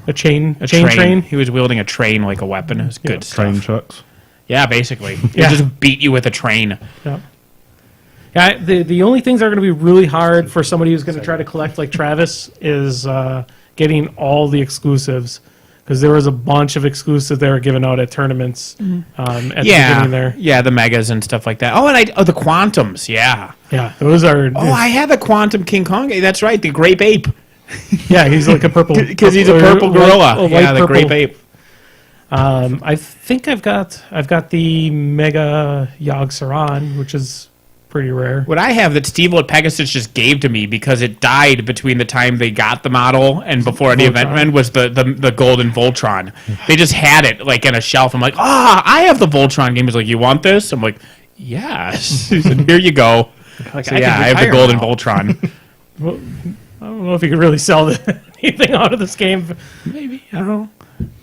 A chain train. He was wielding a train like a weapon. It was good stuff. Train chucks. Yeah, basically. Yeah. He just beat you with a train. Yeah. Yeah, the only things that are going to be really hard for somebody who's going to try to collect like Travis is getting all the exclusives, because there was a bunch of exclusives that were given out at tournaments at the beginning there. Yeah, the megas and stuff like that. Oh, and the quantums. Yeah. Yeah, those are. Oh, I had the quantum King Kong. That's right, the grape ape. Yeah, he's like a purple. Because he's a purple gorilla. a white Yeah, the purple. grape ape. I think I've got the Mega Yogg Saron, which is pretty rare. What I have that Steve at Pegasus just gave to me because it died between the time they got the model and before any event ran was the golden Voltron. They just had it like in a shelf. I'm like, I have the Voltron game. He's like, you want this? I'm like, yes. He said, here you go. Like, So, yeah, I have the retire golden now. Voltron. Well, I don't know if you could really sell anything out of this game. Maybe. I don't know.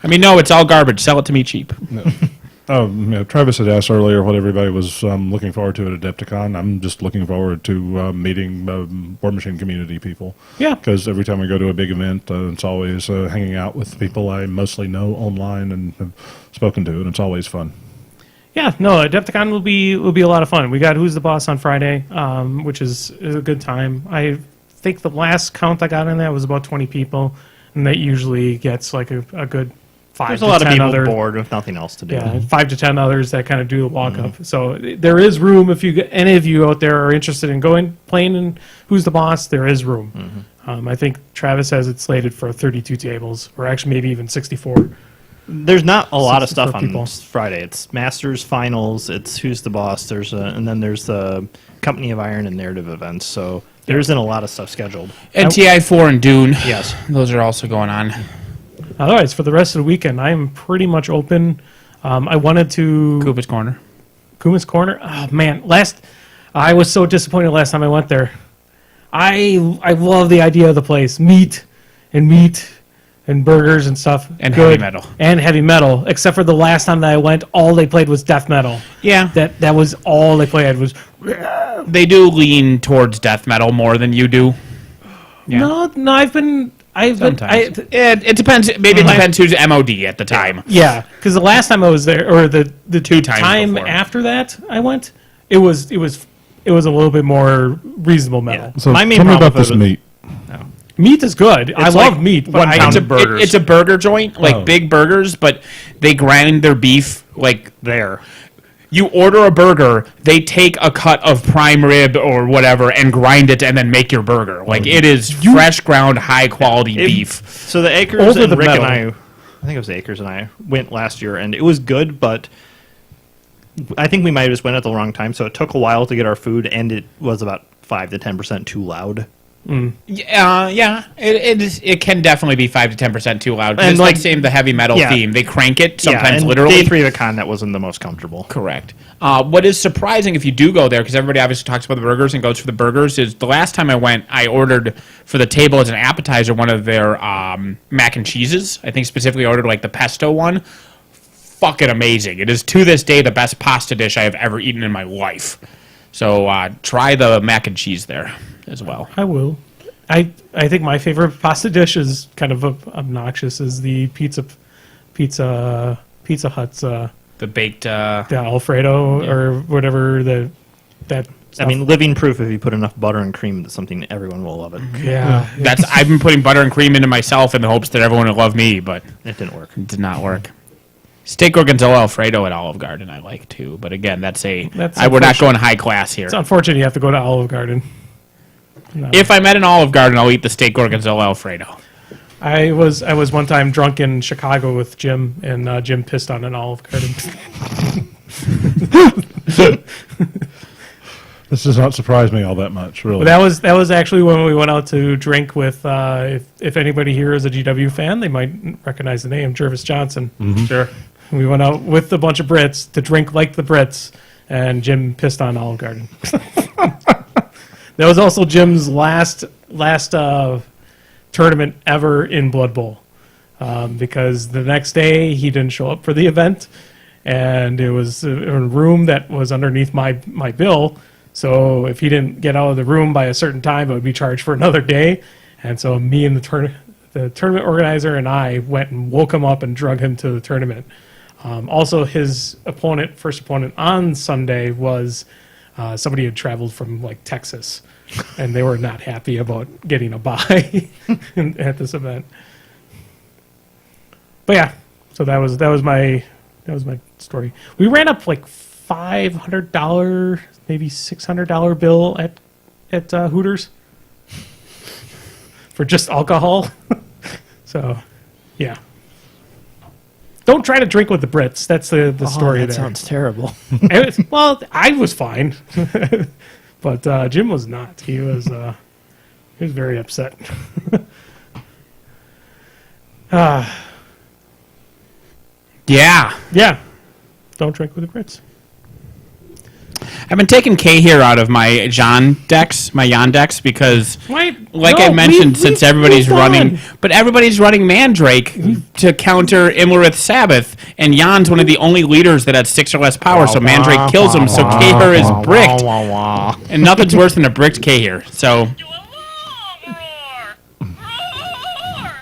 I mean, no, it's all garbage. Sell it to me cheap. Travis had asked earlier what everybody was looking forward to at Adepticon. I'm just looking forward to meeting War Machine community people. Yeah. Because every time we go to a big event, it's always hanging out with people I mostly know online and have spoken to, and it's always fun. Yeah, no, Adepticon will be a lot of fun. We got Who's the Boss on Friday, which is a good time. I think the last count I got in that was about 20 people, and that usually gets like a good 5 There's to a lot 10 of people other, bored with nothing else to do. Yeah, 5 to 10 others that kind of do the walk up. So there is room if any of you out there are interested in playing in Who's the Boss. There is room. I think Travis has it slated for 32 tables, or actually maybe even 64. There's not a lot of 64 stuff on people. Friday. It's Masters Finals. It's Who's the Boss. And then there's the Company of Iron and narrative events. So there isn't a lot of stuff scheduled. And TI4 and Dune. Yes. Those are also going on. Otherwise, for the rest of the weekend, I'm pretty much open. I wanted to Koopa's Corner. Kuma's Corner. Oh man, I was so disappointed last time I went there. I love the idea of the place, meat and burgers and stuff, And Good. heavy metal. Except for the last time that I went, all they played was death metal. Yeah. That was all they played was. They do lean towards death metal more than you do. Yeah. No, I've been. Sometimes. It depends. Maybe it depends who's MOD at the time. Yeah, because the last time I was there, or the Two times time before. after that I went, it was a little bit more reasonable metal. So My main tell me problem about with this it- meat. Meat is good. I love like meat, but 1 pound of burgers. It's a burger joint, like Oh. big burgers, but they grind their beef like There. you order a burger, they take a cut of prime rib or whatever and grind it and then make your burger. Like it is fresh ground, high quality beef. So the Acres Over and the Rick metal. and I think it was the Acres and I went last year, and it was good, but I think we might have just went at the wrong time. So it took a while to get our food, and it was about 5 to 10% too loud. Yeah, it can definitely be 5 to 10% too loud. And It's like saying the heavy metal Yeah. theme. They crank it Yeah, sometimes and literally. Day 3 of the con, that wasn't the most comfortable. Correct. What is surprising if you do go there, because everybody obviously talks about the burgers and goes for the burgers, is the last time I went, I ordered for the table as an appetizer one of their mac and cheeses. I think specifically ordered like the pesto one. Fucking amazing. It is to this day the best pasta dish I have ever eaten in my life. So try the mac and cheese there as well. I will. I think my favorite pasta dish is kind of obnoxious. Is the Pizza Hut's The baked... the Alfredo or whatever that. I mean, living proof if you put enough butter and cream, that's something that everyone will love it. Yeah, I've been putting butter and cream into myself in the hopes that everyone will love me, but It didn't work. it did not work. Steak gorgonzola Alfredo at Olive Garden I like too, but again, we're not unfortunate. going high class here. It's unfortunate you have to go to Olive Garden. No. If I'm at an Olive Garden, I'll eat the steak gorgonzola Alfredo. I was one time drunk in Chicago with Jim, and Jim pissed on an Olive Garden. This does not surprise me all that much, really. But that was actually when we went out to drink with. If anybody here is a GW fan, they might recognize the name Jervis Johnson. Sure. We went out with a bunch of Brits to drink like the Brits, and Jim pissed on Olive Garden. That was also Jim's last tournament ever in Blood Bowl, because the next day he didn't show up for the event, and it was a room that was underneath my bill. So if he didn't get out of the room by a certain time, it would be charged for another day. And so me and the tournament organizer and I went and woke him up and drug him to the tournament. Also, his first opponent on Sunday was somebody who had traveled from like Texas, and they were not happy about getting a bye at this event. But yeah, so that was my story. We ran up like $500, maybe $600 bill at Hooters for just alcohol. So, yeah. Don't try to drink with the Brits. That's the story there. Sounds terrible. Well, I was fine, but Jim was not. He was very upset. Yeah. Yeah, don't drink with the Brits. I've been taking K here out of my Jan decks, because Why? like No, I mentioned, we- since we everybody's moved on. running, but everybody's running Mandrake to counter Imlerith Sabbath, and Jan's one of the only leaders that has 6 or less power, so Mandrake kills him, so Kahir is bricked, and nothing's worse than a bricked Kahir. So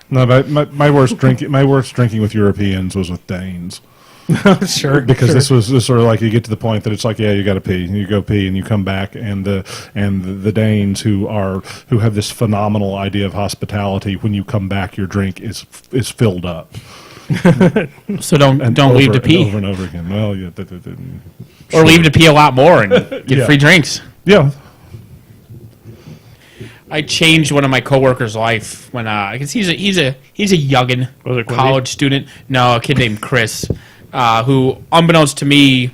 No, my worst drinking with Europeans was with Danes. Sure, Because sure. this was just sort of like you get to the point that it's like, yeah, you got to pee, and you go pee, and you come back, and the Danes who have this phenomenal idea of hospitality, when you come back, your drink is filled up. so don't Over leave to and pee, over and over again. Well, yeah, or leave to pee a lot more and get Yeah. free drinks. yeah. I changed one of my coworkers' life when because he's a youngin, Was it Quimby? college student. No, a kid named Chris, who, unbeknownst to me,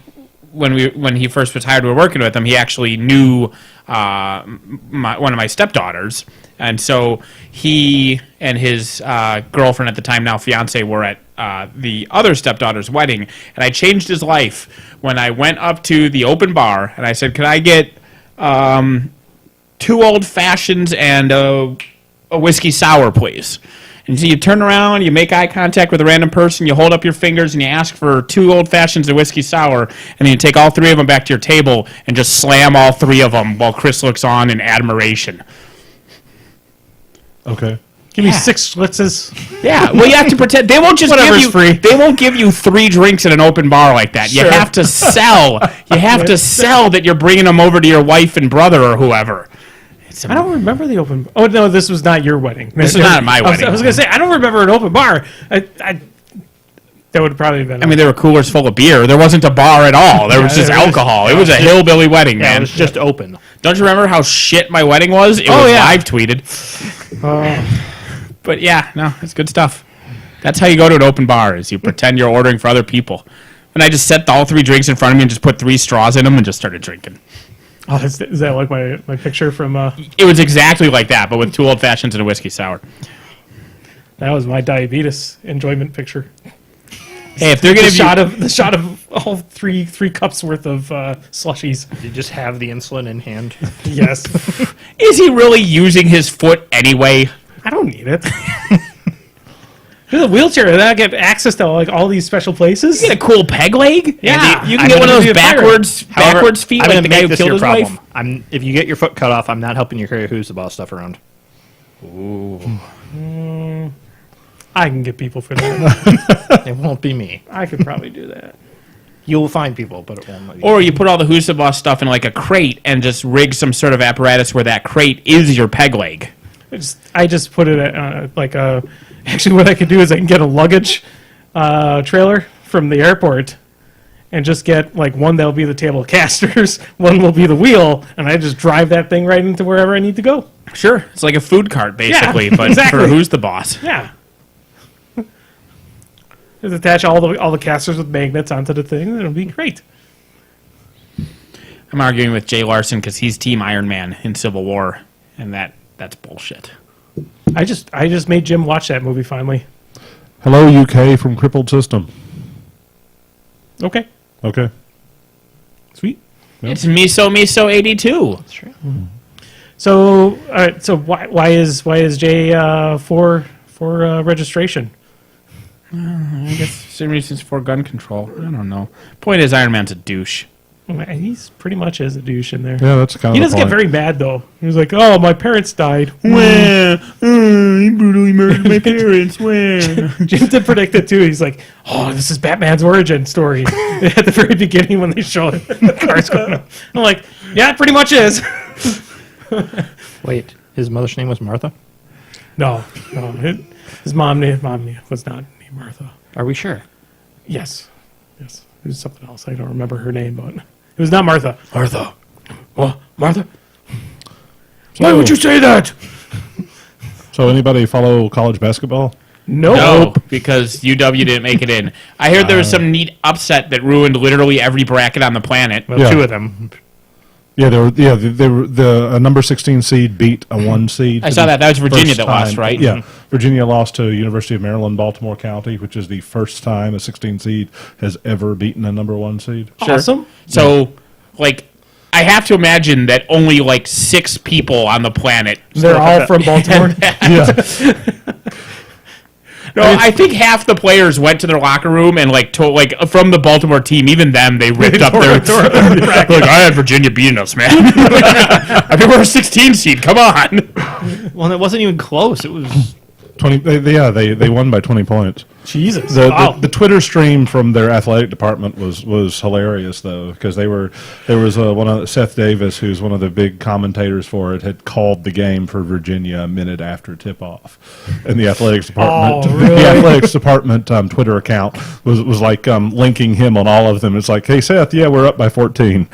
when he first was hired, we were working with him. He actually knew one of my stepdaughters, and so he and his girlfriend at the time, now fiance, were at the other stepdaughter's wedding, and I changed his life when I went up to the open bar and I said, "Can I get 2 old fashions and a whiskey sour, please?" And so you turn around, you make eye contact with a random person, you hold up your fingers, and you ask for 2 old fashions and whiskey sour, and then you take all 3 of them back to your table and just slam all 3 of them while Chris looks on in admiration. Okay. Give me 6 Schlitzes. Yeah, well, you have to pretend they won't just Whatever's give you free. They won't give you 3 drinks at an open bar like that. You Sure. have to sell. You have to sell that you're bringing them over to your wife and brother or whoever. I don't remember the open. Oh no, this was not your wedding. This is not my wedding. I was gonna say I don't remember an open bar. That would probably have been. I mean, there were coolers full of beer. There wasn't a bar at all. There was just there was- alcohol. It was a hillbilly wedding, Yeah, it man. was just open. Don't you remember how shit my wedding was? It was yeah. live tweeted. But yeah, no, it's good stuff. That's how you go to an open bar, is you pretend you're ordering for other people. And I just set all 3 drinks in front of me and just put 3 straws in them and just started drinking. Oh, is that like my picture from? It was exactly like that, but with 2 old fashions and a whiskey sour. That was my diabetes enjoyment picture. Hey, if they're gonna The shot of all three cups worth of slushies. You just have the insulin in hand. Yes, is he really using his foot anyway? I don't need it. There's a wheelchair, and I get access to like all these special places. You get a cool peg leg? Yeah. Andy, you can I'm get one of gonna those be a pirate. backwards feet I'm like gonna the guy make who this killed your his problem. wife. If you get your foot cut off, I'm not helping you carry Who's the Boss stuff around. I can get people for that. It won't be me. I could probably do that. You'll find people, but it won't be Or you put all the Who's the Boss stuff in like a crate and just rig some sort of apparatus where that crate is your peg leg. I just put it at, like a. Actually, what I could do is I can get a luggage trailer from the airport, and just get like one that'll be the table of casters, one will be the wheel, and I just drive that thing right into wherever I need to go. Sure, it's like a food cart basically, Yeah, but exactly. for Who's the Boss. Yeah. Just attach all the casters with magnets onto the thing, and it'll be great. I'm arguing with Jay Larson because he's Team Iron Man in Civil War, and that's bullshit. I just made Jim watch that movie finally. Hello, UK from Crippled System. Okay. Okay. Sweet. It's Miso 82. That's true. So, all right. So why is J for registration? I guess same reasons for gun control. I don't know. Point is, Iron Man's a douche. He's pretty much is a douche in there. Yeah, that's kind He of doesn't the get point. very mad though. He was like, "Oh, my parents died." He brutally murdered my parents. Jim did predict it too. He's like, "Oh, this is Batman's origin story." At the very beginning when they show it, the cars going up. I'm like, "Yeah, it pretty much is." Wait, his mother's name was Martha? No. His mom was not named Martha. Are we sure? Yes. It was something else. I don't remember her name, but it was not Martha. Martha. What? Martha? Why would you say that? So anybody follow college basketball? No, because UW didn't make it in. I heard there was some neat upset that ruined literally every bracket on the planet. Well, Yeah. 2 of them. Yeah, they were a number 16 seed beat a 1 seed. I saw that. That was Virginia First that lost, time. right? Yeah, Virginia lost to University of Maryland, Baltimore County, which is the first time a 16 seed has ever beaten a number 1 seed. Sure. Awesome. So, like, I have to imagine that only like 6 people on the planet. They're all from Baltimore. Yeah, No, I think half the players went to their locker room and like told, like from the Baltimore team, even them, they ripped up their like, I had Virginia beating us, man. I mean, we're a 16 seed. Come on. Well, it wasn't even close. It was 20. They won by 20 points. Jesus. The Twitter stream from their athletic department was hilarious though, because there was one of Seth Davis, who's one of the big commentators for it, had called the game for Virginia a minute after tip off, and the athletics department the athletics department Twitter account was like linking him on all of them. It's like, hey Seth, yeah, we're up by 14.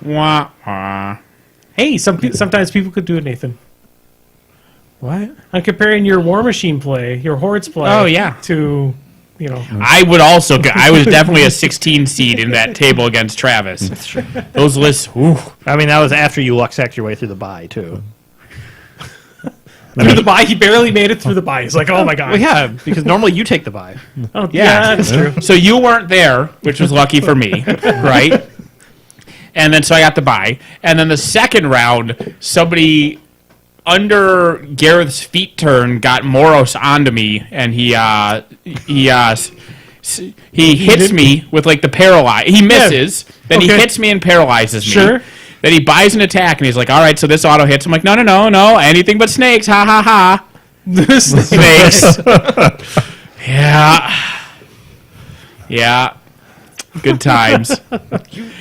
Wah, wah. Hey, sometimes people could do it, Nathan. What? I'm comparing your War Machine play, your Hordes play. Oh, yeah. To, I would also. I was definitely a 16 seed in that table against Travis. Those lists. Ooh. I mean, that was after you luck-sacked your way through the bye, too. through the bye, he barely made it through the bye. He's like, oh my god. Well, yeah, because normally you take the bye. Oh, Yeah. that's true. So you weren't there, which was lucky for me, right? And then so I got the bye. And then the second round, somebody under Gareth's feet turn got Moros onto me, and he hits me with like the paralyze. He misses, then he okay. hits me and paralyzes me. Sure. Then he buys an attack, and he's like, "All right, so this auto hits." I'm like, "No, anything but snakes, ha ha ha." Snakes. Yeah. Good times.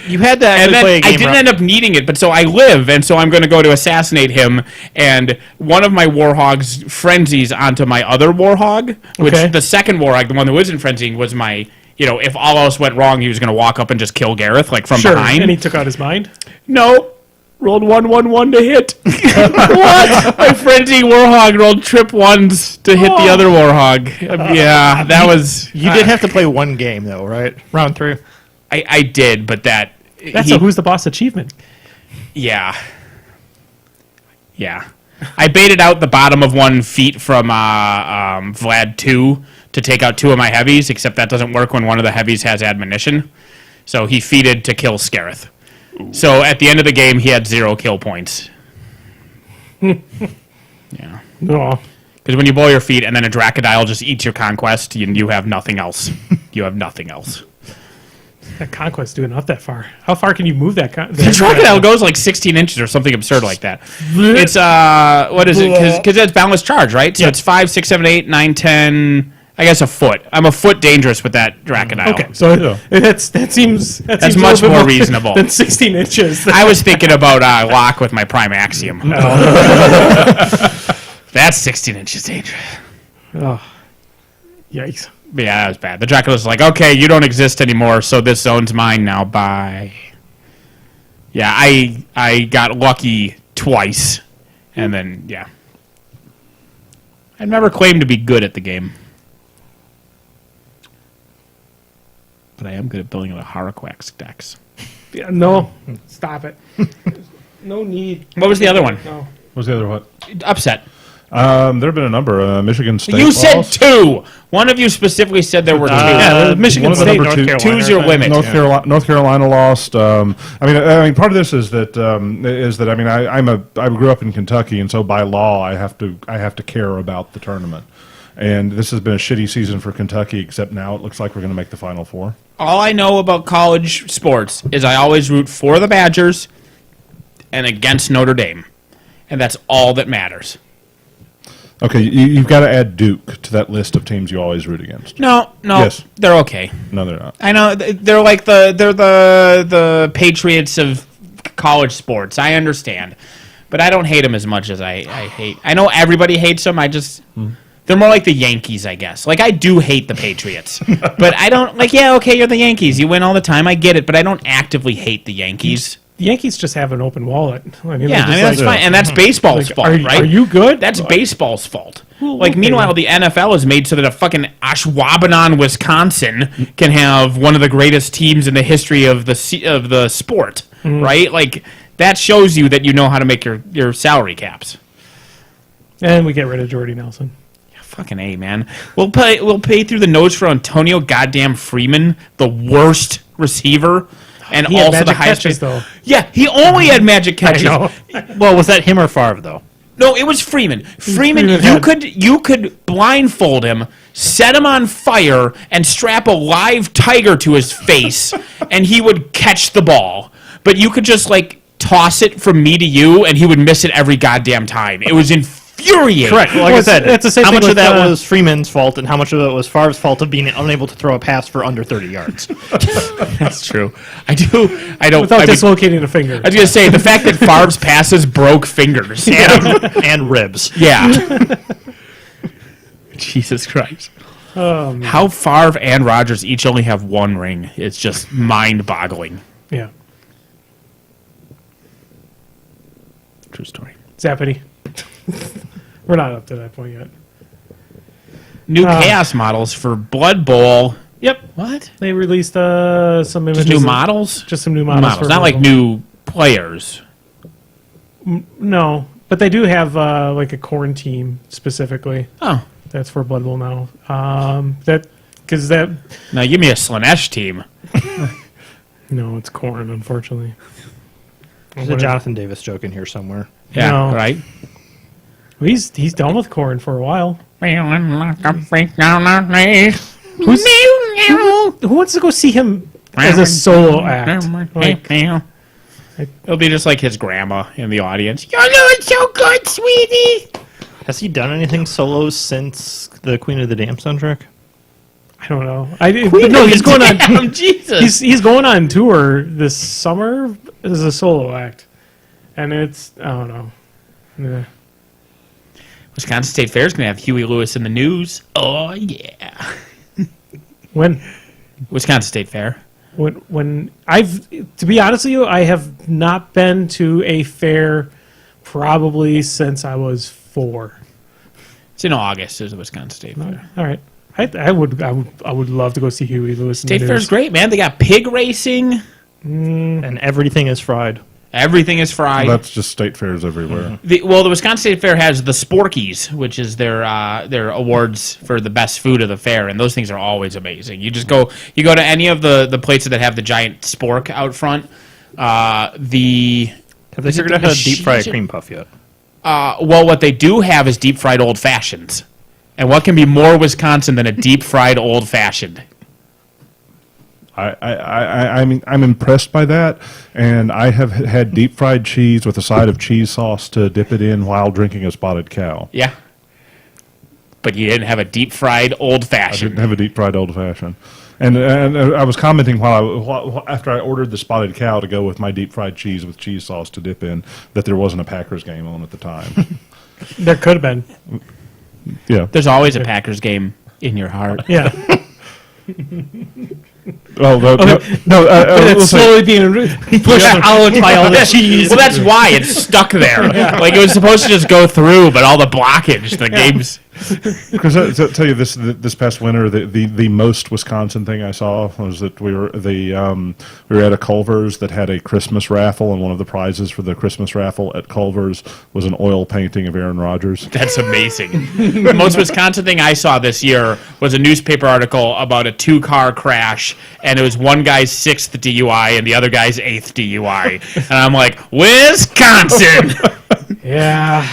You had to And actually then play a game. I didn't end up needing it, but so I live, and so I'm going to go to assassinate him, and one of my Warhogs frenzies onto my other Warhog, which Okay. the second Warhog, the one that wasn't frenzying, was my, if all else went wrong, he was going to walk up and just kill Gareth, like from Sure. behind. And he took out his mind. No. Rolled 1-1-1 to hit. What? My frenzy Warhog rolled trip ones to hit the other Warhog. Yeah, that was... You did have to play one game, though, right? Round 3. I did, but that... That's a Who's the Boss achievement. Yeah. Yeah. I baited out the bottom of 1 feet from Vlad 2 to take out 2 of my heavies, except that doesn't work when one of the heavies has admonition. So he feated to kill Scareth. So at the end of the game, he had 0 kill points. Yeah. No. Because when you blow your feet and then a Dracodile just eats your conquest, you have nothing else. You have nothing else. That Conquest's doing not that far. How far can you move that? The Dracodile goes like 16 inches or something absurd like that. It's, what is it? Because it's boundless charge, right? So it's 5, 6, 7, 8, 9, 10... I guess a foot. I'm a foot dangerous with that Dracodile. Okay, so that seems That's a much little bit more reasonable. than 16 inches. I was thinking about lock with my prime axiom. That's 16 inches dangerous. Oh, yikes! But yeah, that was bad. The Dracula's like, okay, you don't exist anymore, so this zone's mine now. Bye. Yeah, I got lucky twice, and then yeah, I've never claimed to be good at the game. But I am good at building a Haraquax decks. Yeah, no, stop it. No need. What was the other one? No. What was the other what? Upset. There have been a number. Michigan State. You said lost. 2. One of you specifically said there were 2. Yeah, Michigan one of the State, number North two- Carolina. Two's your limit. North Carolina lost. I mean, part of this is that I grew up in Kentucky, and so by law I have to care about the tournament. And this has been a shitty season for Kentucky, except now it looks like we're going to make the Final Four. All I know about college sports is I always root for the Badgers and against Notre Dame. And that's all that matters. Okay, you've got to add Duke to that list of teams you always root against. No, Yes. they're okay. No, they're not. I know they're like the Patriots of college sports. I understand, but I don't hate them as much as I hate. I know everybody hates them. They're more like the Yankees, I guess. Like I do hate the Patriots, but I don't like. Yeah, okay, you're the Yankees. You win all the time. I get it, but I don't actively hate the Yankees. The Yankees just have an open wallet. Yeah, that's fine, and that's baseball's fault, right? Are you good? That's baseball's fault. Well, Like, okay. meanwhile, the NFL is made so that a fucking Ashwaubenon, Wisconsin, can have one of the greatest teams in the history of the sport, right? Like, that shows you that you know how to make your salary caps. And we get rid of Jordy Nelson. Fucking A, man. We'll pay through the nose for Antonio goddamn Freeman, the worst receiver, and He had also the magic highest catches, paid- though. Yeah, he only had magic catches. know. Well, was that him or Favre, though? No, it was Freeman. Freeman, Freeman you could blindfold him, set him on fire, and strap a live tiger to his face, and he would catch the ball. But you could just like toss it from me to you, and he would miss it every goddamn time. It was infuriating. Correct. Like I said, it's the same how thing much of with, that was Freeman's fault and how much of it was Favre's fault of being unable to throw a pass for under 30 yards? That's true. I don't. Without I mean, dislocating a finger. I was gonna say the fact that Favre's passes broke fingers. and ribs. Yeah. Jesus Christ. Oh, man. How Favre and Rodgers each only have 1 ring is just mind-boggling. Yeah. True story. Zappity. We're not up to that point yet. New chaos models for Blood Bowl. Yep. What? They released some images. Just new of- models? Just some new models. for Not like Blood Bowl. new players. No, but they do have like a corn team specifically. Oh. That's for Blood Bowl now. Because that. Now give me a Slanesh team. No, it's corn, unfortunately. There's a Jonathan Davis joke in here somewhere. Yeah, No. right? Well, he's done with corn for a while. Feeling like a freak down our knees. Who wants to go see him as a solo act? Like, It'll be just like his grandma in the audience. You're doing so good, sweetie. Has he done anything solos since the Queen of the Dam soundtrack? I don't know. But no, he's going on. Damn, Jesus. He's going on tour this summer as a solo act, and it's I don't know. Yeah. Wisconsin State Fair is going to have Huey Lewis in the news. Oh, yeah. When Wisconsin State Fair. when to be honest with you, I have not been to a fair probably since I was 4. It's in August. There's a Wisconsin State Fair. All right, I would love to go see Huey Lewis. State in the Fair's news. great, man. They got pig racing. And everything is fried. Everything is fried. That's just state fairs everywhere. The Wisconsin State Fair has the Sporkies, which is their awards for the best food of the fair, and those things are always amazing. You go to any of the places that have the giant spork out front. Have they figured out how to deep fry a cream puff yet? Well, what they do have is deep fried old fashions, and what can be more Wisconsin than a deep fried old fashioned? I'm impressed by that, and I have had deep fried cheese with a side of cheese sauce to dip it in while drinking a spotted cow. Yeah, but you didn't have a deep fried old I fashioned. didn't have a deep fried old fashioned. And I was commenting after I ordered the spotted cow to go with my deep fried cheese with cheese sauce to dip in that there wasn't a Packers game on at the time. There could have been. Yeah. There's always a Packers game in your heart. Yeah, Oh no! it's slowly being pushed out by all the cheese. Well, that's why it's stuck there. Like it was supposed to just go through, but all the blockage, the game's. Because I tell you this past winter, the most Wisconsin thing I saw was that we were at a Culver's that had a Christmas raffle, and one of the prizes for the Christmas raffle at Culver's was an oil painting of Aaron Rodgers. That's amazing. The most Wisconsin thing I saw this year was a newspaper article about a 2-car crash, and it was one guy's 6th DUI and the other guy's 8th DUI. And I'm like, Wisconsin! Yeah.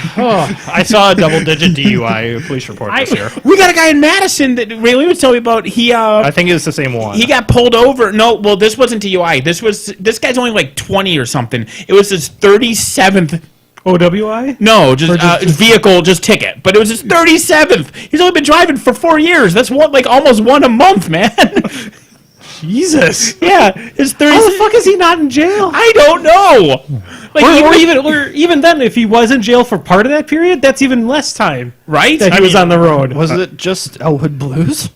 I saw a double-digit DUI police report this year. We got a guy in Madison that Ray Lee was telling me about. I think it's the same one. He got pulled over. No, well, this wasn't DUI. This guy's only like 20 or something. It was his 37th. OWI? No, just vehicle, just ticket. But it was his 37th. He's only been driving for 4 years. That's almost one a month, man. Jesus. Yeah, his 30. How the fuck is he not in jail? I don't know. Like Or even then, if he was in jail for part of that period, that's even less time right? that he was on the road. Was it just Elwood Blues?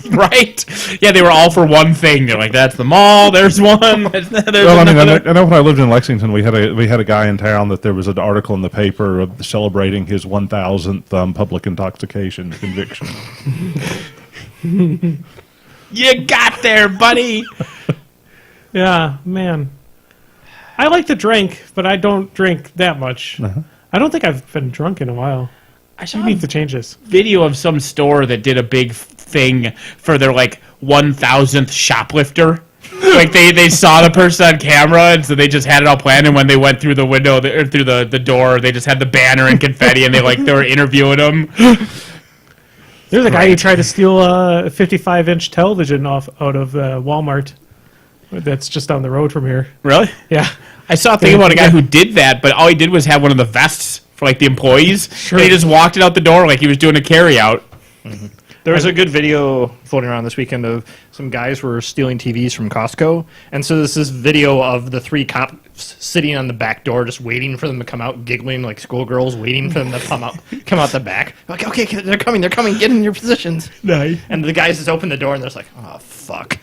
Right? Yeah, they were all for one thing. They're like, that's the mall. There's one. There's Well, I mean, another. I know when I lived in Lexington, we had a guy in town that there was an article in the paper of celebrating his 1,000th public intoxication conviction. You got there, buddy. Yeah, man. I like to drink, but I don't drink that much. I don't think I've been drunk in a while. I saw You need to change this. video of some store that did a big thing for their like 1,000th shoplifter. Like they saw the person on camera, and so they just had it all planned. And when they went through the window or through the door, they just had the banner and confetti, and they were interviewing them. There's a guy who tried to steal a 55-inch television out of Walmart. That's just down the road from here. Really? Yeah. I saw a thing about a guy who did that, but all he did was have one of the vests for like the employees. Sure. And he just walked it out the door like he was doing a carry out. There was a good video floating around this weekend of some guys were stealing TVs from Costco. And so there's this video of the 3 cops sitting on the back door just waiting for them to come out, giggling like schoolgirls, waiting for them to come out the back. Like, okay, they're coming, get in your positions. Nice. And the guys just open the door and they're just like, oh, fuck.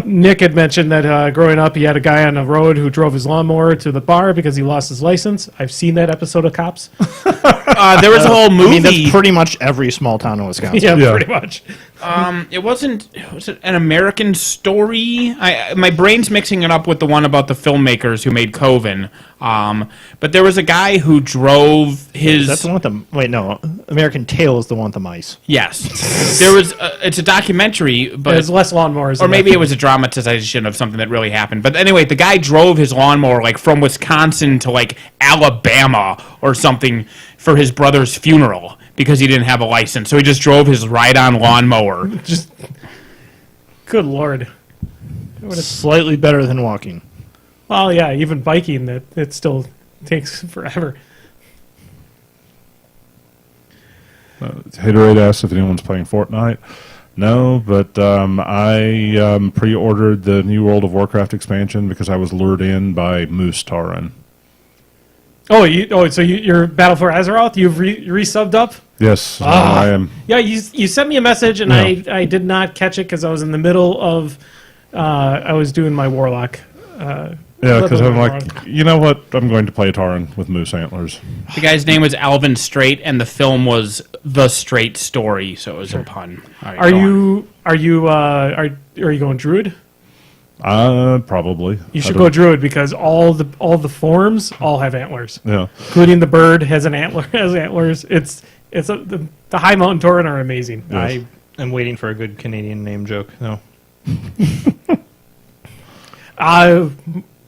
Nick had mentioned that growing up, he had a guy on the road who drove his lawnmower to the bar because he lost his license. I've seen that episode of Cops. There was a whole movie. I mean, that's pretty much every small town in Wisconsin. Yeah, pretty much. Was it an American Story? My brain's mixing it up with the one about the filmmakers who made Coven. But there was a guy who drove his. That's the one with the. Wait, no. American Tail is the one with the mice. Yes, there was. It's a documentary, but There's less lawnmowers. or maybe it was a dramatization of something that really happened. But anyway, the guy drove his lawnmower like from Wisconsin to like Alabama or something for his brother's funeral because he didn't have a license. So he just drove his ride-on lawnmower. Just. Good Lord. Slightly better than walking. Well, yeah, even biking, it still takes forever. Haterade asks if anyone's playing Fortnite. No, but I pre-ordered the new World of Warcraft expansion because I was lured in by Moose Tauren. So you're Battle for Azeroth? You've resubbed up? Yes, I am. Yeah, you sent me a message, and Yeah. I did not catch it because I was in the middle of I was doing my Warlock. Yeah, because I'm like, you know what? I'm going to play Tauren with moose antlers. The guy's name was Alvin Straight, and the film was The Straight Story, so it was a pun. All right, Are go on. you going Druid? Probably. You should go Druid because all the forms all have antlers, Yeah. including the bird has an antler has antlers. The High Mountain Tauren are amazing. Yes. I am waiting for a good Canadian name joke. No.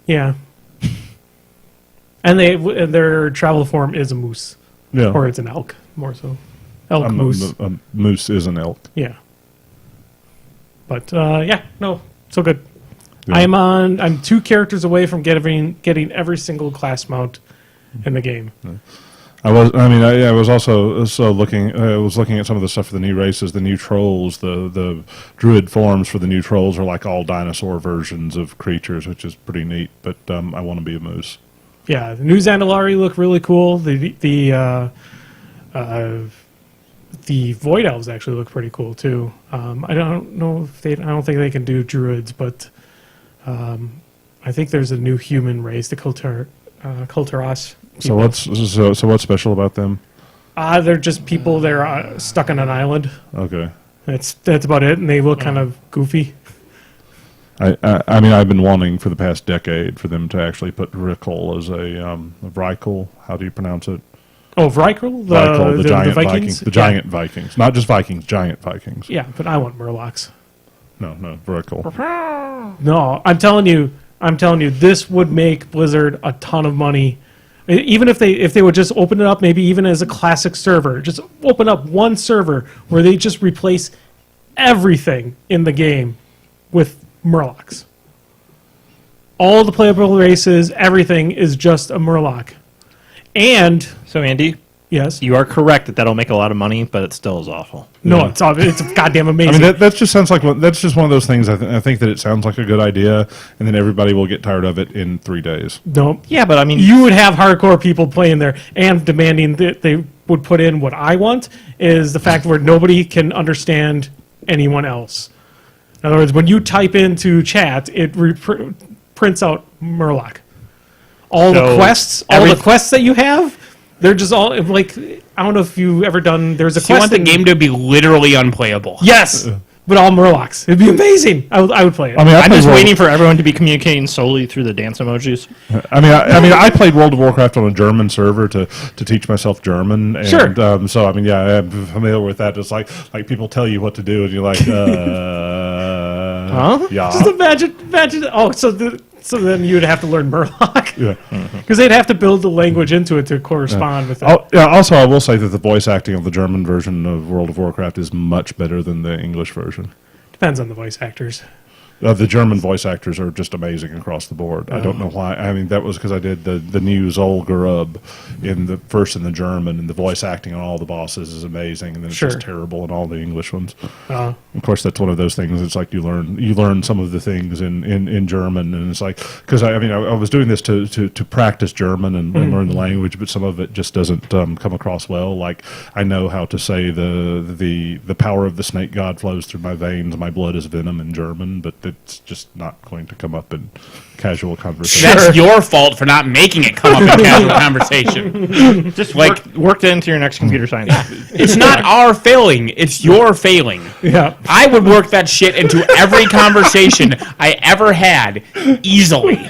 Yeah. And their travel form is a moose, Yeah. or it's an elk, more so. Elk moose. A moose is an elk. Yeah. But so good. Yeah. I'm 2 characters away from getting every single class mount in the game. I was also looking. I was looking at some of the stuff for the new races, the new trolls. The druid forms for the new trolls are like all dinosaur versions of creatures, which is pretty neat. But I want to be a moose. Yeah, the new Zandalari look really cool. The Void Elves actually look pretty cool too. I don't know if I don't think they can do druids, but I think there's a new human race, the Kultaras. So what's special about them? They're just people. They're stuck on an island. Okay. That's about it, and they look kind of goofy. I mean, I've been wanting for the past decade for them to actually put Vrykul as a Vrykul. How do you pronounce it? Oh, Vrykul? Vrykul, the giant Vikings? Vikings. The giant Vikings. Not just Vikings, giant Vikings. Yeah, but I want Murlocs. No, Vrykul. No, I'm telling you, this would make Blizzard a ton of money. Even if they would just open it up, maybe even as a classic server, just open up one server where they just replace everything in the game with Murlocs. All the playable races, everything is just a Murloc. And So, Andy, yes, you are correct that that'll make a lot of money, but it still is awful. no, it's goddamn amazing. I mean, that just sounds like that's just one of those things. I think that it sounds like a good idea, and then everybody will get tired of it in 3 days. No, Yeah, but I mean, you would have hardcore people playing there and demanding that they would put in what I want is the fact where nobody can understand anyone else. In other words, when you type into chat, it prints out Murloc. All So the quests that you have, they're just all like, I don't know if you've ever done. There's a So you quest want the in- game to be literally unplayable. Yes, but all Murlocs. It'd be amazing. I would play it. I mean, I'm played just World- waiting for everyone to be communicating solely through the dance emojis. I played World of Warcraft on a German server to teach myself German. And, Sure. So I mean, yeah, I'm familiar with that. It's like people tell you what to do, and you're like, Huh? yeah, Just imagine. Oh, so then you'd have to learn Murloc yeah. because they'd have to build the language into it to correspond with it. Oh, yeah. Also, I will say that the voice acting of the German version of World of Warcraft is much better than the English version. Depends on the voice actors. The German voice actors are just amazing across the board. I don't know why. I mean, that was because I did the new Zolgarub in the German, and the voice acting on all the bosses is amazing, and then it's Sure. just terrible in all the English ones. Uh, Of course, that's one of those things. It's like you learn some of the things in German, and it's like because I was doing this to practice German and learn the language, but some of it just doesn't come across well. Like I know how to say the power of the snake god flows through my veins, my blood is venom in German, but it's just not going to come up in casual conversation. That's your fault for not making it come up in casual conversation. Just Like- work that into your next computer science. It's not our failing, it's your failing. Yeah. I would work that shit into every conversation I ever had easily.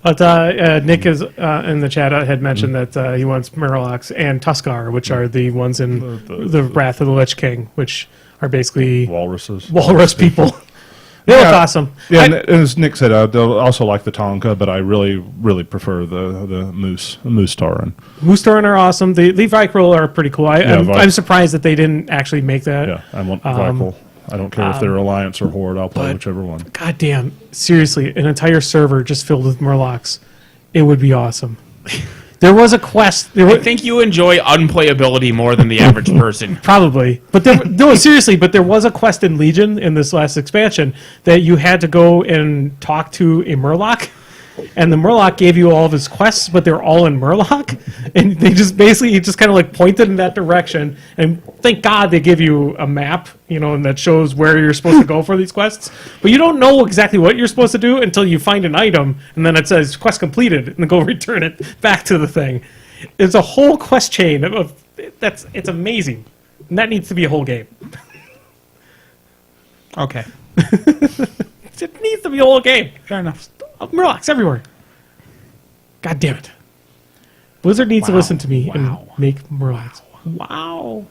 But Nick is in the chat had mentioned that he wants Murlocs and Tuskar, which are the ones in the Wrath of the Lich King, which are basically Walruses. walrus people. They look awesome. Yeah, and as Nick said, I also like the Tonka, but I really prefer the Moose Tauren. Moose Tauren are awesome. The Vicryl are pretty cool. Yeah, I'm surprised that they didn't actually make that. Yeah, I want Vikal. I don't care if they're Alliance or Horde. I'll play whichever one. God damn, seriously, an entire server just filled with Murlocs. It would be awesome. There was a quest. I think you enjoy unplayability more than the average person. Probably. But no, seriously, but there was a quest in Legion in this last expansion that you had to go and talk to a Murloc. And the Murloc gave you all of his quests, but they're all in Murloc. And they just basically, he just kind of like pointed in that direction. And thank God they give you a map, and that shows where you're supposed to go for these quests. But you don't know exactly what you're supposed to do until you find an item, and then it says quest completed, and then go return it back to the thing. It's a whole quest chain it's amazing. And that needs to be a whole game. Okay. It needs to be a whole game. Fair enough. Murlocs everywhere. God damn it. Blizzard needs to listen to me and make Murlocs. Wow.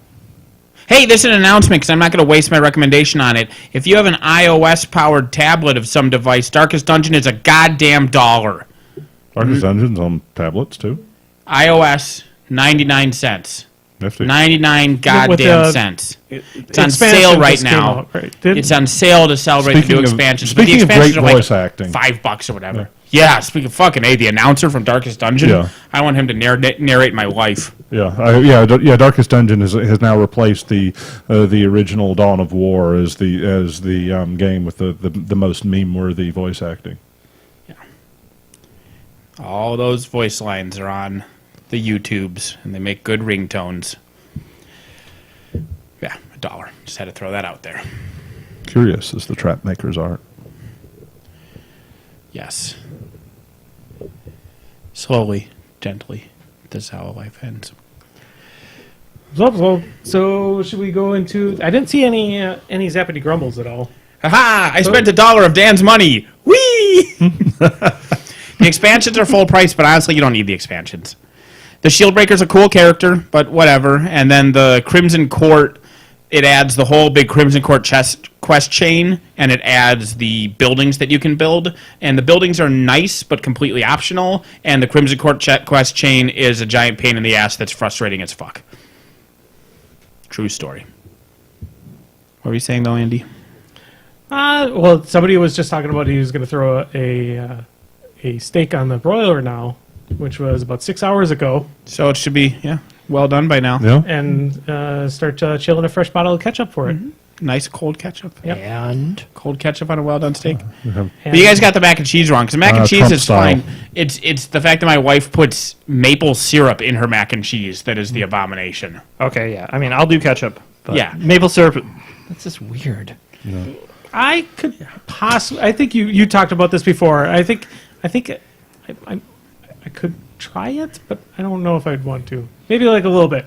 Hey, this is an announcement because I'm not going to waste my recommendation on it. If you have an iOS-powered tablet of some device, Darkest Dungeon is a goddamn $1. Darkest Dungeons on tablets too. iOS, 99 cents. Nifty. 99 goddamn cents. It's on sale right now. It's on sale to celebrate the new expansions. But the Speaking of great expansions are like voice acting, $5 or whatever. Yeah, speaking of fucking the announcer from Darkest Dungeon. Yeah. I want him to narrate my life. Darkest Dungeon has now replaced the original Dawn of War as the game with the most meme-worthy voice acting. Yeah. All those voice lines are on the YouTubes, and they make good ringtones. Yeah, $1. Just had to throw that out there. Curious as the trap maker's art. Yes. Slowly, gently. This is how life ends. So should we go into? I didn't see any Zappity Grumbles at all. Haha! I spent $1 of Dan's money. Whee! The expansions are full price, but honestly, you don't need the expansions. The Shieldbreaker's a cool character, but whatever. And then the Crimson Court, it adds the whole big Crimson Court quest chain, and it adds the buildings that you can build. And the buildings are nice, but completely optional. And the Crimson Court quest chain is a giant pain in the ass that's frustrating as fuck. True story. What were you saying, though, Andy? Well, somebody was just talking about he was going to throw a steak on the broiler now, which was about 6 hours ago, So it should be, well done by now. Yeah. and start chilling a fresh bottle of ketchup for it. Nice cold ketchup. Yep. And Cold ketchup on a well done steak. And But you guys got the mac and cheese wrong, because mac and cheese Trump is style. fine. It's the fact that my wife puts maple syrup in her mac and cheese that is the abomination. okay, yeah. I mean, I'll do ketchup. But Yeah. maple syrup. That's just weird. I could possibly. I think you talked about this before. I think I could try it, but I don't know if I'd want to. Maybe like a little bit.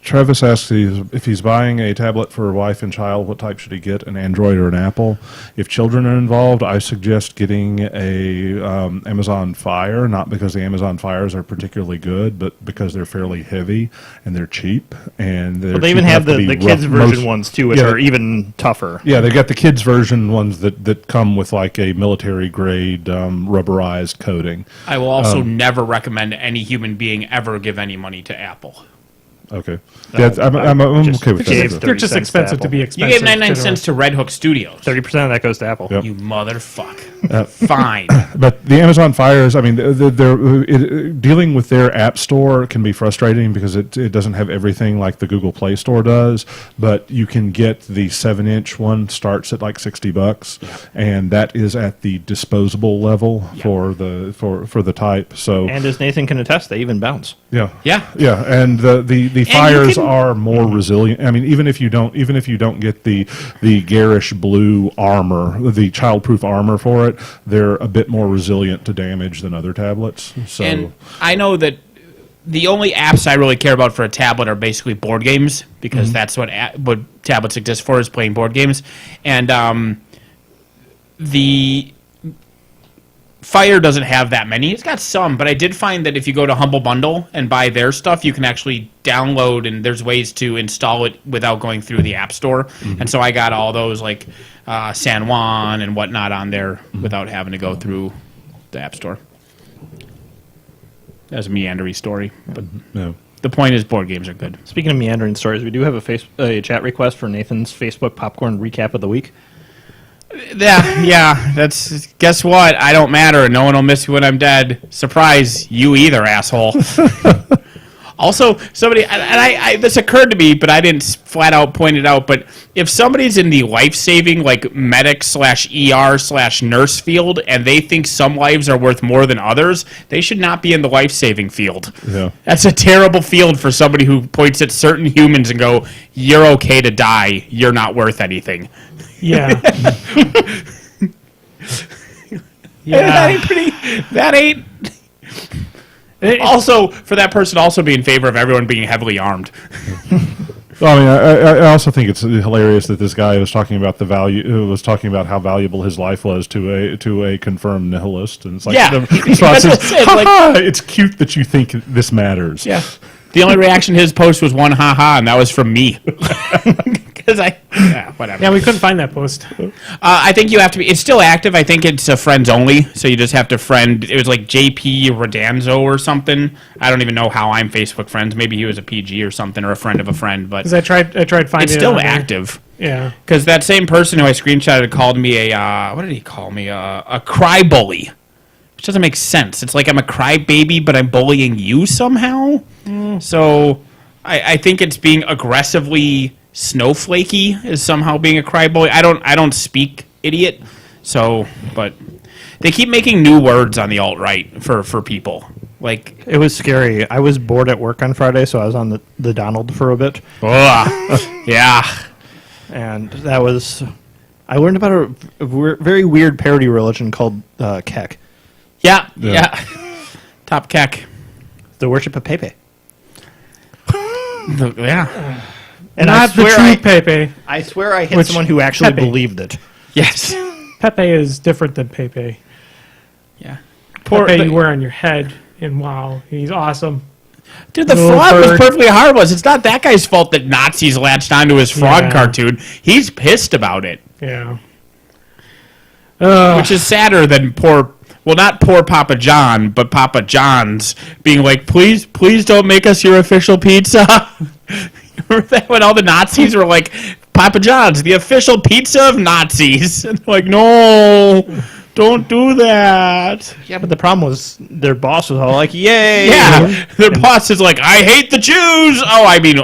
Travis asks if he's buying a tablet for a wife and child, what type should he get, an Android or an Apple? If children are involved, I suggest getting a Amazon Fire, not because the Amazon Fires are particularly good, but because they're fairly heavy and they're cheap. And they're They even cheap have enough to the be kids' rough- version ones too, which Yeah. are even tougher. Yeah, they got the kids version ones that come with like a military grade rubberized coating. I will also never recommend any human being ever give any money to Apple. Okay, yeah, I'm okay with gave that. 30 They're just cents to expensive to Apple. be You expensive. gave 99 generally. cents to Red Hook Studios. 30% of that goes to Apple. Yep. You motherfuck. Fine. But the Amazon Fires, I mean, dealing with their app store can be frustrating because it doesn't have everything like the Google Play Store does. But you can get the 7-inch one, starts at like $60, and that is at the disposable level for the type. So And as Nathan can attest, they even bounce. yeah, Yeah. and the And you fires can- are more resilient. I mean, even if you don't get the garish blue armor, the childproof armor for it, they're a bit more resilient to damage than other tablets. So And I know that the only apps I really care about for a tablet are basically board games, because that's what tablets exist for, is playing board games. And the Fire doesn't have that many. It's got some, but I did find that if you go to Humble Bundle and buy their stuff, you can actually download, and there's ways to install it without going through the App Store. And so I got all those, like San Juan and whatnot, on there without having to go through the App Store. That's a meandering story, but no. the point is board games are good. Speaking of meandering stories, we do have a chat request for Nathan's Facebook Popcorn Recap of the Week. Yeah, that's, guess what? I don't matter. No one will miss me when I'm dead. Surprise, you either, asshole. Also, somebody, and I this occurred to me, but I didn't flat out point it out, but if somebody's in the life-saving, like medic/ER/nurse field, and they think some lives are worth more than others, they should not be in the life-saving field. Yeah. That's a terrible field for somebody who points at certain humans and go, you're okay to die, you're not worth anything. Yeah. That ain't also, for that person also be in favor of everyone being heavily armed. Well, I mean, I also think it's hilarious that this guy was talking about how valuable his life was to a confirmed nihilist, and it's like, Yeah. the response That's is, what I said, like- "Ha-ha, it's cute that you think this matters." Yeah. The only reaction to his post was one ha-ha, and that was from me. Because whatever. Yeah, we couldn't find that post. I think you have to be, it's still active. I think it's friends only, so you just have to friend, it was like JP Rodanzo or something. I don't even know how I'm Facebook friends. Maybe he was a PG or something, or a friend of a friend, but Because I tried finding it's it still on there. active. Yeah. Because that same person who I screenshotted called me what did he call me? A cry bully. Which doesn't make sense. It's like I'm a crybaby, but I'm bullying you somehow. So I think it's being aggressively snowflakey is somehow being a cryboy. I don't speak idiot. So, but they keep making new words on the alt-right for people. Like, It was scary. I was bored at work on Friday, so I was on the Donald for a bit. yeah. And that was... I learned about a very weird parody religion called Kek. Yeah. Yeah. Top Keck. The worship of Pepe. Yeah. And Not the true Pepe. I swear I hit Which- someone who actually Pepe. believed it. Yes. Pepe is different than Pepe. Yeah. Pepe you wear on your head, and wow, he's awesome. Dude, the Little frog was bird. perfectly harmless. It's not that guy's fault that Nazis latched onto his frog Yeah. cartoon. He's pissed about it, Yeah. which is sadder than not poor Papa John, but Papa John's being like, please don't make us your official pizza. Remember that when all the Nazis were like, Papa John's, the official pizza of Nazis. And they're like, no, don't do that. Yeah, but the problem was their boss was all like, yay! Yeah, their boss is like, I hate the Jews. Oh, I mean,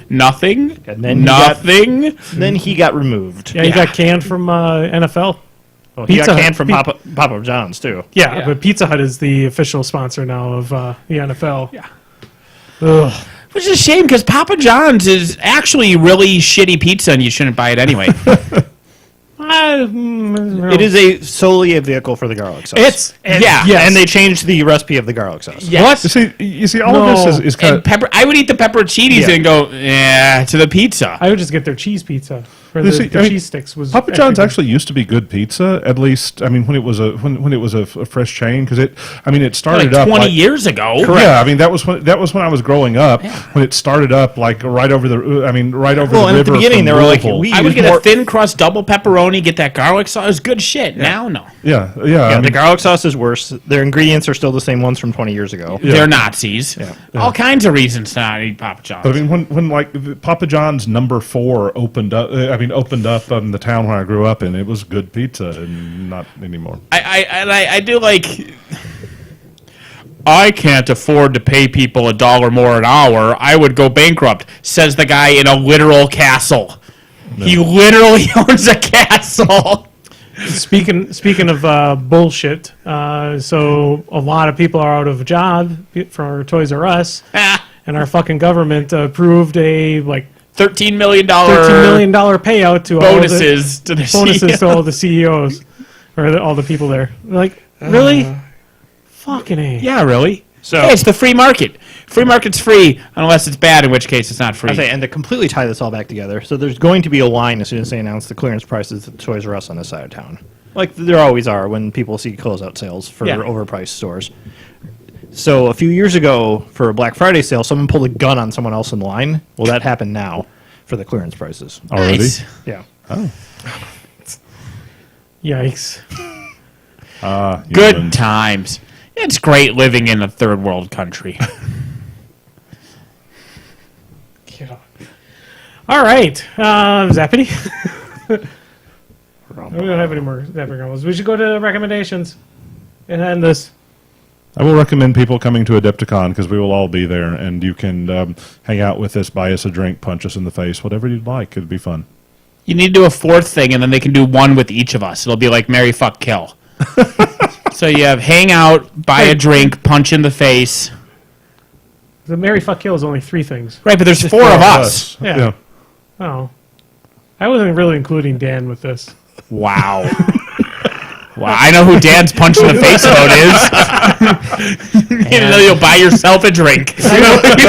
nothing. And then Nothing. Then he got removed. Yeah, he got canned from NFL. Well, he Pizza got Hut. canned from Papa John's, too. Yeah, Yeah. but Pizza Hut is the official sponsor now of the NFL. Yeah. Ugh. Which is a shame because Papa John's is actually really shitty pizza and you shouldn't buy it anyway. It is solely a vehicle for the garlic sauce. Yeah. Yes. And they changed the recipe of the garlic sauce. Yes. You see, all of this is kind And pepper. I would eat the pepperoncinis Yeah. and go, to the pizza. I would just get their cheese pizza. Or You the, see, the I mean, cheese sticks was Papa John's actually used to be good pizza. At least, I mean, when it was a fresh chain, because it started Like up 20 like, years ago. Yeah, I mean that was when I was growing up. When it started up, like right over the Well, river. and at the beginning, from they were like, Louisville. we I would use get more... a thin crust double pepperoni, get that garlic sauce. It was good shit. Now, no. Yeah. I Yeah, the mean, garlic sauce is worse. Their ingredients are still the same ones from 20 years ago. They're Nazis. Yeah. All kinds of reasons to not eat Papa John's. but I mean, when like Papa John's number 4 opened up in the town where I grew up in, it was good pizza, and not anymore. I do like. I can't afford to pay people $1 more an hour. I would go bankrupt, says the guy in a literal castle. No. He literally owns a castle. Speaking of bullshit, so a lot of people are out of a job for Toys R Us, and our fucking government approved a like $13 million $13 million payout to bonuses to the bonuses to all the CEOs or all the people there. Like, really? Fucking A. Yeah, really. So- hey, it's the free market. Free market's free unless it's bad, in which case it's not free. And to completely tie this all back together, so there's going to be a line as soon as they announce the clearance prices at Toys R Us on this side of town. Like there always are when people see closeout sales for overpriced stores. So a few years ago, for a Black Friday sale, someone pulled a gun on someone else in line. Well, that happened now for the clearance prices. Already? Nice. Yeah. Oh. Yikes. Good Humans. times. It's great living in a third world country. Yeah. All right. Zappity? We don't have any more Zappity Grumbles. We should go to recommendations and end this. I will recommend people coming to Adepticon because we will all be there, and you can hang out with us, buy us a drink, punch us in the face, whatever you'd like. It'd be fun. You need to do a fourth thing, and then they can do one with each of us. It'll be like Marry, Fuck, Kill. So you have hang out, buy a drink, punch in the face. The Marry, Fuck, Kill is only 3 things. Right, but there's four of us. Yeah. Oh. I wasn't really including Dan with this. Wow. Wow, I know who Dan's punch in the face vote is. Even though you'll buy yourself a drink. But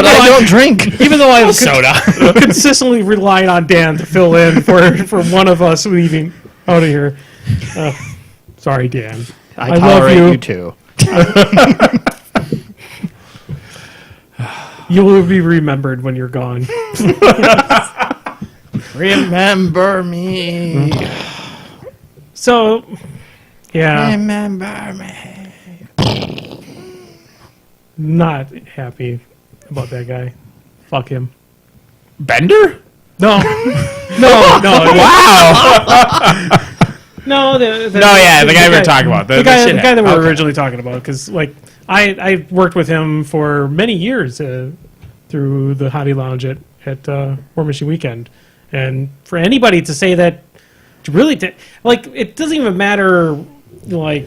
I don't drink. Even though I Soda. consistently relied on Dan to fill in for one of us leaving out of here. Sorry, Dan. I love tolerate you. you too. You will be remembered when you're gone. Remember me. So, yeah, Remember me. not happy about that guy. Fuck him. Bender? No. No. Wow. No, No, yeah, the guy we were talking about. The guy that we were Okay. originally talking about. Because, like, I worked with him for many years through the Hobby Lounge at War Machine Weekend. And for anybody to say that, like, it doesn't even matter, like,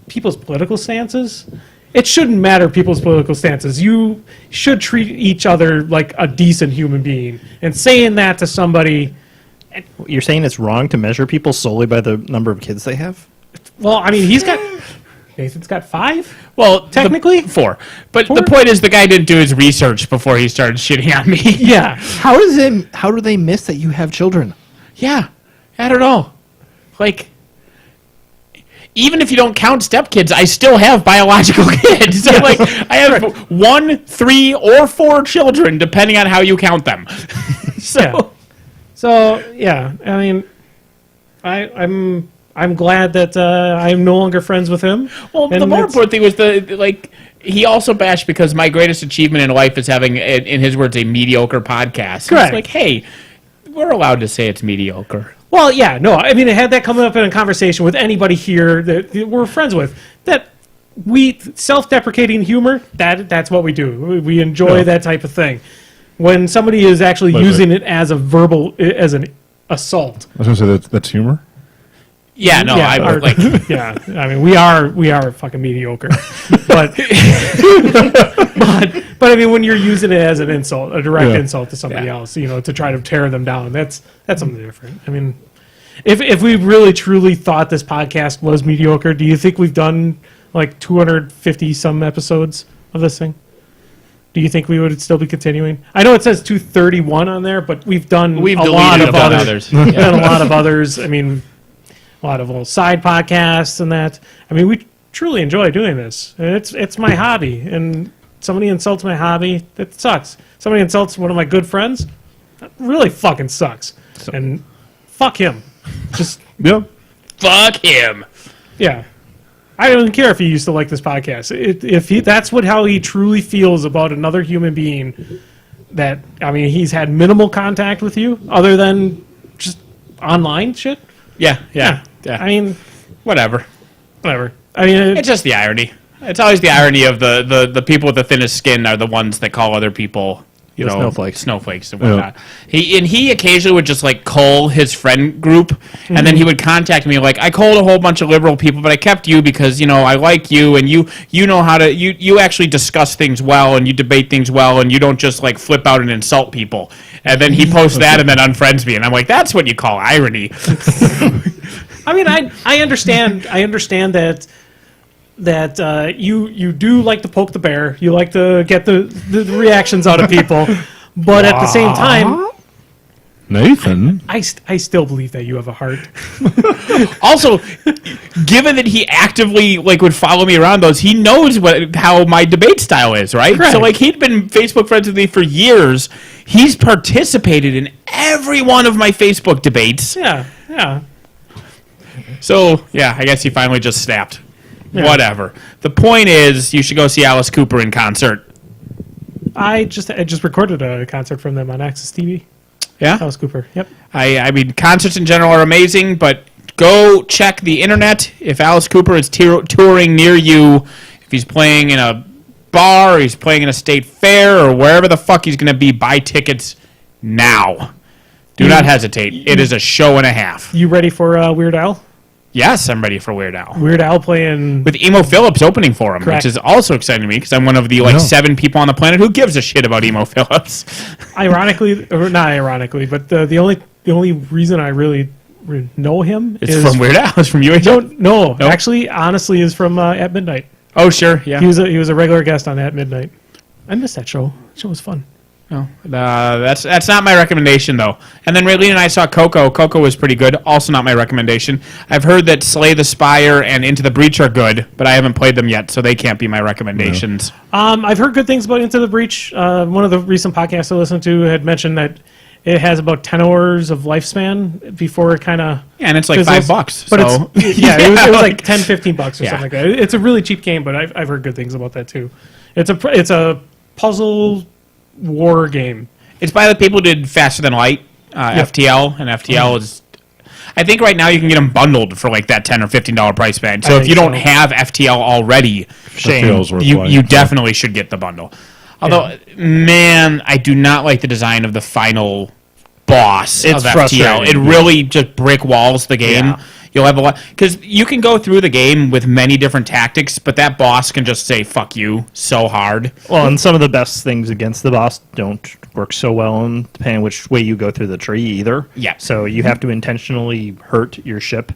people's political stances. It shouldn't matter people's political stances. You should treat each other like a decent human being. And saying that to somebody... You're saying it's wrong to measure people solely by the number of kids they have? Well, I mean, Nathan's got 5? Well, Technically? 4. But 4? the point is the guy didn't do his research before he started shitting on me. Yeah. How do they miss that you have children? Yeah. I don't know. Like, even if you don't count stepkids, I still have biological kids. So, like, I have 1, 3, or 4 children, depending on how you count them. So, Yeah. So, yeah, I mean, I'm glad that I'm no longer friends with him. well, the And more it's- important thing was he also bashed because my greatest achievement in life is having, in his words, a mediocre podcast. Correct. It's like, hey, we're allowed to say it's mediocre. Well, yeah, no, I mean, I had that come up in a conversation with anybody here that we're friends with, that we, self-deprecating humor, that's what we do. We enjoy that type of thing. When somebody is actually Wait. using it as as an assault. I was going to say that's humor. Yeah, no, Yeah, I like. yeah, I mean, we are fucking mediocre, but but I mean, when you're using it as an insult, a direct insult to somebody Yeah. else, to try to tear them down, that's something different. I mean, if we really truly thought this podcast was mediocre, do you think we've done like 250 some episodes of this thing? Do you think we would still be continuing? I know it says 231 on there, but we've done a lot of others. We've done a lot of others. I mean, a lot of little side podcasts and that. I mean, we truly enjoy doing this. And it's my hobby. And somebody insults my hobby, that sucks. Somebody insults one of my good friends, that really fucking sucks. And fuck him. Just, Yeah. Fuck him. yeah. I don't care if he used to like this podcast. That's how he truly feels about another human being, that, I mean, he's had minimal contact with you other than just online shit. Yeah. I mean, Whatever. whatever. I mean, It's just the irony. It's always the irony of the people with the thinnest skin are the ones that call other people you know, snowflakes. and whatnot. He occasionally would just like cull his friend group, and then he would contact me like, I culled a whole bunch of liberal people, but I kept you because, you know, I like you, and you know how to you actually discuss things well, and you debate things well, and you don't just like flip out and insult people. And then he posts that and then unfriends me, and I'm like, that's what you call irony. I mean, I understand that you do like to poke the bear. You like to get the reactions out of people, but at the same time, Nathan, I still believe that you have a heart. Also, given that he actively like would follow me around those, he knows how my debate style is, right? Correct. So like he'd been Facebook friends with me for years. He's participated in every one of my Facebook debates. Yeah. So yeah, I guess he finally just snapped. Yeah. Whatever. The point is, you should go see Alice Cooper in concert. I just recorded a concert from them on Access TV. Yeah? Alice Cooper. Yep. I mean, concerts in general are amazing, but go check the internet. If Alice Cooper is touring near you, if he's playing in a bar, or he's playing in a state fair, or wherever the fuck he's going to be, buy tickets now. Do not hesitate. It is a show and a half. You ready for Weird Al? Yes, I'm ready for Weird Al. Weird Al playing With Emo Phillips opening for him, Correct. which is also exciting to me because I'm one of the 7 people on the planet who gives a shit about Emo Phillips. Ironically, or not ironically, but the only reason I really know him It's is from Weird Al. It's from UHF. No, actually, honestly, is from At Midnight. Oh, sure, yeah. He was a regular guest on At Midnight. I missed that show. That show was fun. No, that's not my recommendation though. And then Raylene and I saw Coco. Coco was pretty good. Also not my recommendation. I've heard that Slay the Spire and Into the Breach are good, but I haven't played them yet, so they can't be my recommendations. I've heard good things about Into the Breach. One of the recent podcasts I listened to had mentioned that it has about 10 hours of lifespan before it kind of... Yeah, and it's like $5. But So it was like $10-15 or something Yeah. like that. It's a really cheap game, but I've heard good things about that too. It's a puzzle war game. it's by the people who did Faster Than Light, FTL, and FTL is. I think right now you can get them bundled for like that $10 or $15 price band. So I if you think don't so. have FTL already, feels worth you playing. definitely should get the bundle. Although, man, I do not like the design of the final boss It's of FTL. frustrating. It really just brick walls the game. Yeah. You'll have a lot because you can go through the game with many different tactics, but that boss can just say "fuck you" so hard. Well, and some of the best things against the boss don't work so well, depending on which way you go through the tree either. Yeah. So you have to intentionally hurt your ship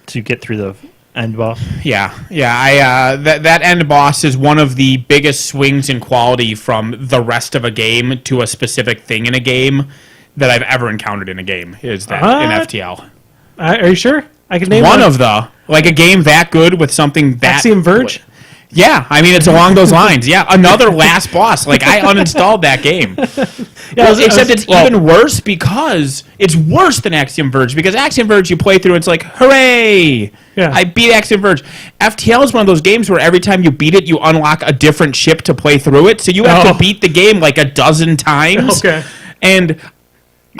to get through the end boss. Yeah. That end boss is one of the biggest swings in quality from the rest of a game to a specific thing in a game that I've ever encountered in a game. Is that in What? FTL? Are you sure? I can name One of the like a game that good with something that Axiom Verge. Yeah, I mean it's along those lines. Yeah, another last boss. Like I uninstalled that game. Except it's even worse because it's worse than Axiom Verge because Axiom Verge you play through it's like hooray! Yeah. I beat Axiom Verge. FTL is one of those games where every time you beat it, you unlock a different ship to play through it. So you have to beat the game like a dozen times. Okay. And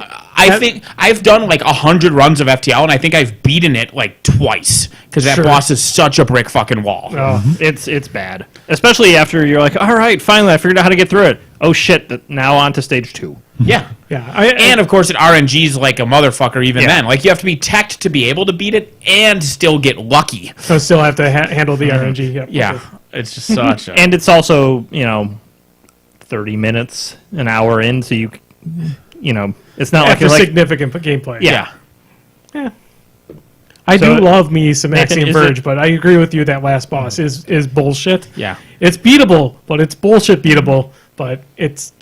I think I've done like 100 runs of FTL, and I think I've beaten it like twice because that Sure. boss is such a brick fucking wall. It's bad, especially after you're like, all right, finally, I figured out how to get through it. Oh shit! Now on to stage 2. Yeah. Yeah. And of course, it RNG's like a motherfucker even Yeah. then. Like you have to be teched to be able to beat it and still get lucky. I still have to handle the RNG. Yep. Yeah, Okay. it's just such a... And it's also 30 minutes, an hour in, so it's not like After you're like significant gameplay. Yeah. I So, do love me some Nathan, Axiom is Verge, it- but I agree with you that last boss is bullshit. Yeah. It's beatable, but it's bullshit beatable. But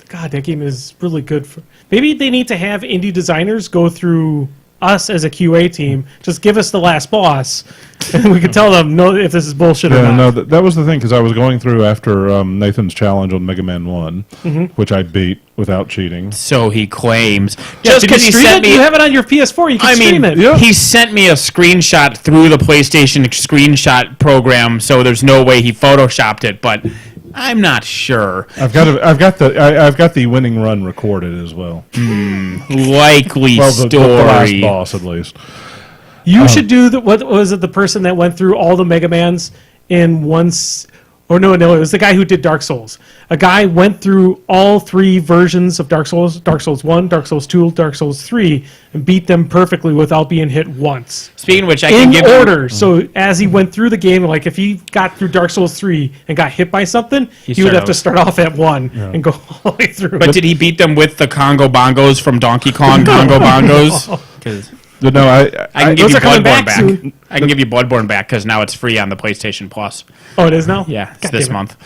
God, that game is really good. Maybe they need to have indie designers go through us as a QA team. Just give us the last boss, and we can tell them no if this is bullshit or Yeah, not. no, that was the thing because I was going through after Nathan's challenge on Mega Man 1, which I beat without cheating. So he claims. Yeah, Just did because you he stream sent it? me... You have it on your PS4. You can I stream mean, it. he sent me a screenshot through the PlayStation screenshot program, so there's no way he photoshopped it, but I'm not sure. I've got the winning run recorded as well. Likely Well, the last story. boss at least. You should do what was it? The person that went through all the Mega Mans in Or no, it was the guy who did Dark Souls. A guy went through all 3 versions of Dark Souls 1, Dark Souls 2, Dark Souls 3, and beat them perfectly without being hit once. Speaking of which, I can In give order. So as he went through the game, like if he got through Dark Souls 3 and got hit by something, he would have to start off at 1 and go all the way through. But did he beat them with the Congo bongos from Donkey Kong Congo bongos? 'Cause No, I can give Those you are coming Bloodborne back back. soon. I can give you Bloodborne back because now it's free on the PlayStation Plus. Oh, it is now? Yeah, it's God this damn it. month.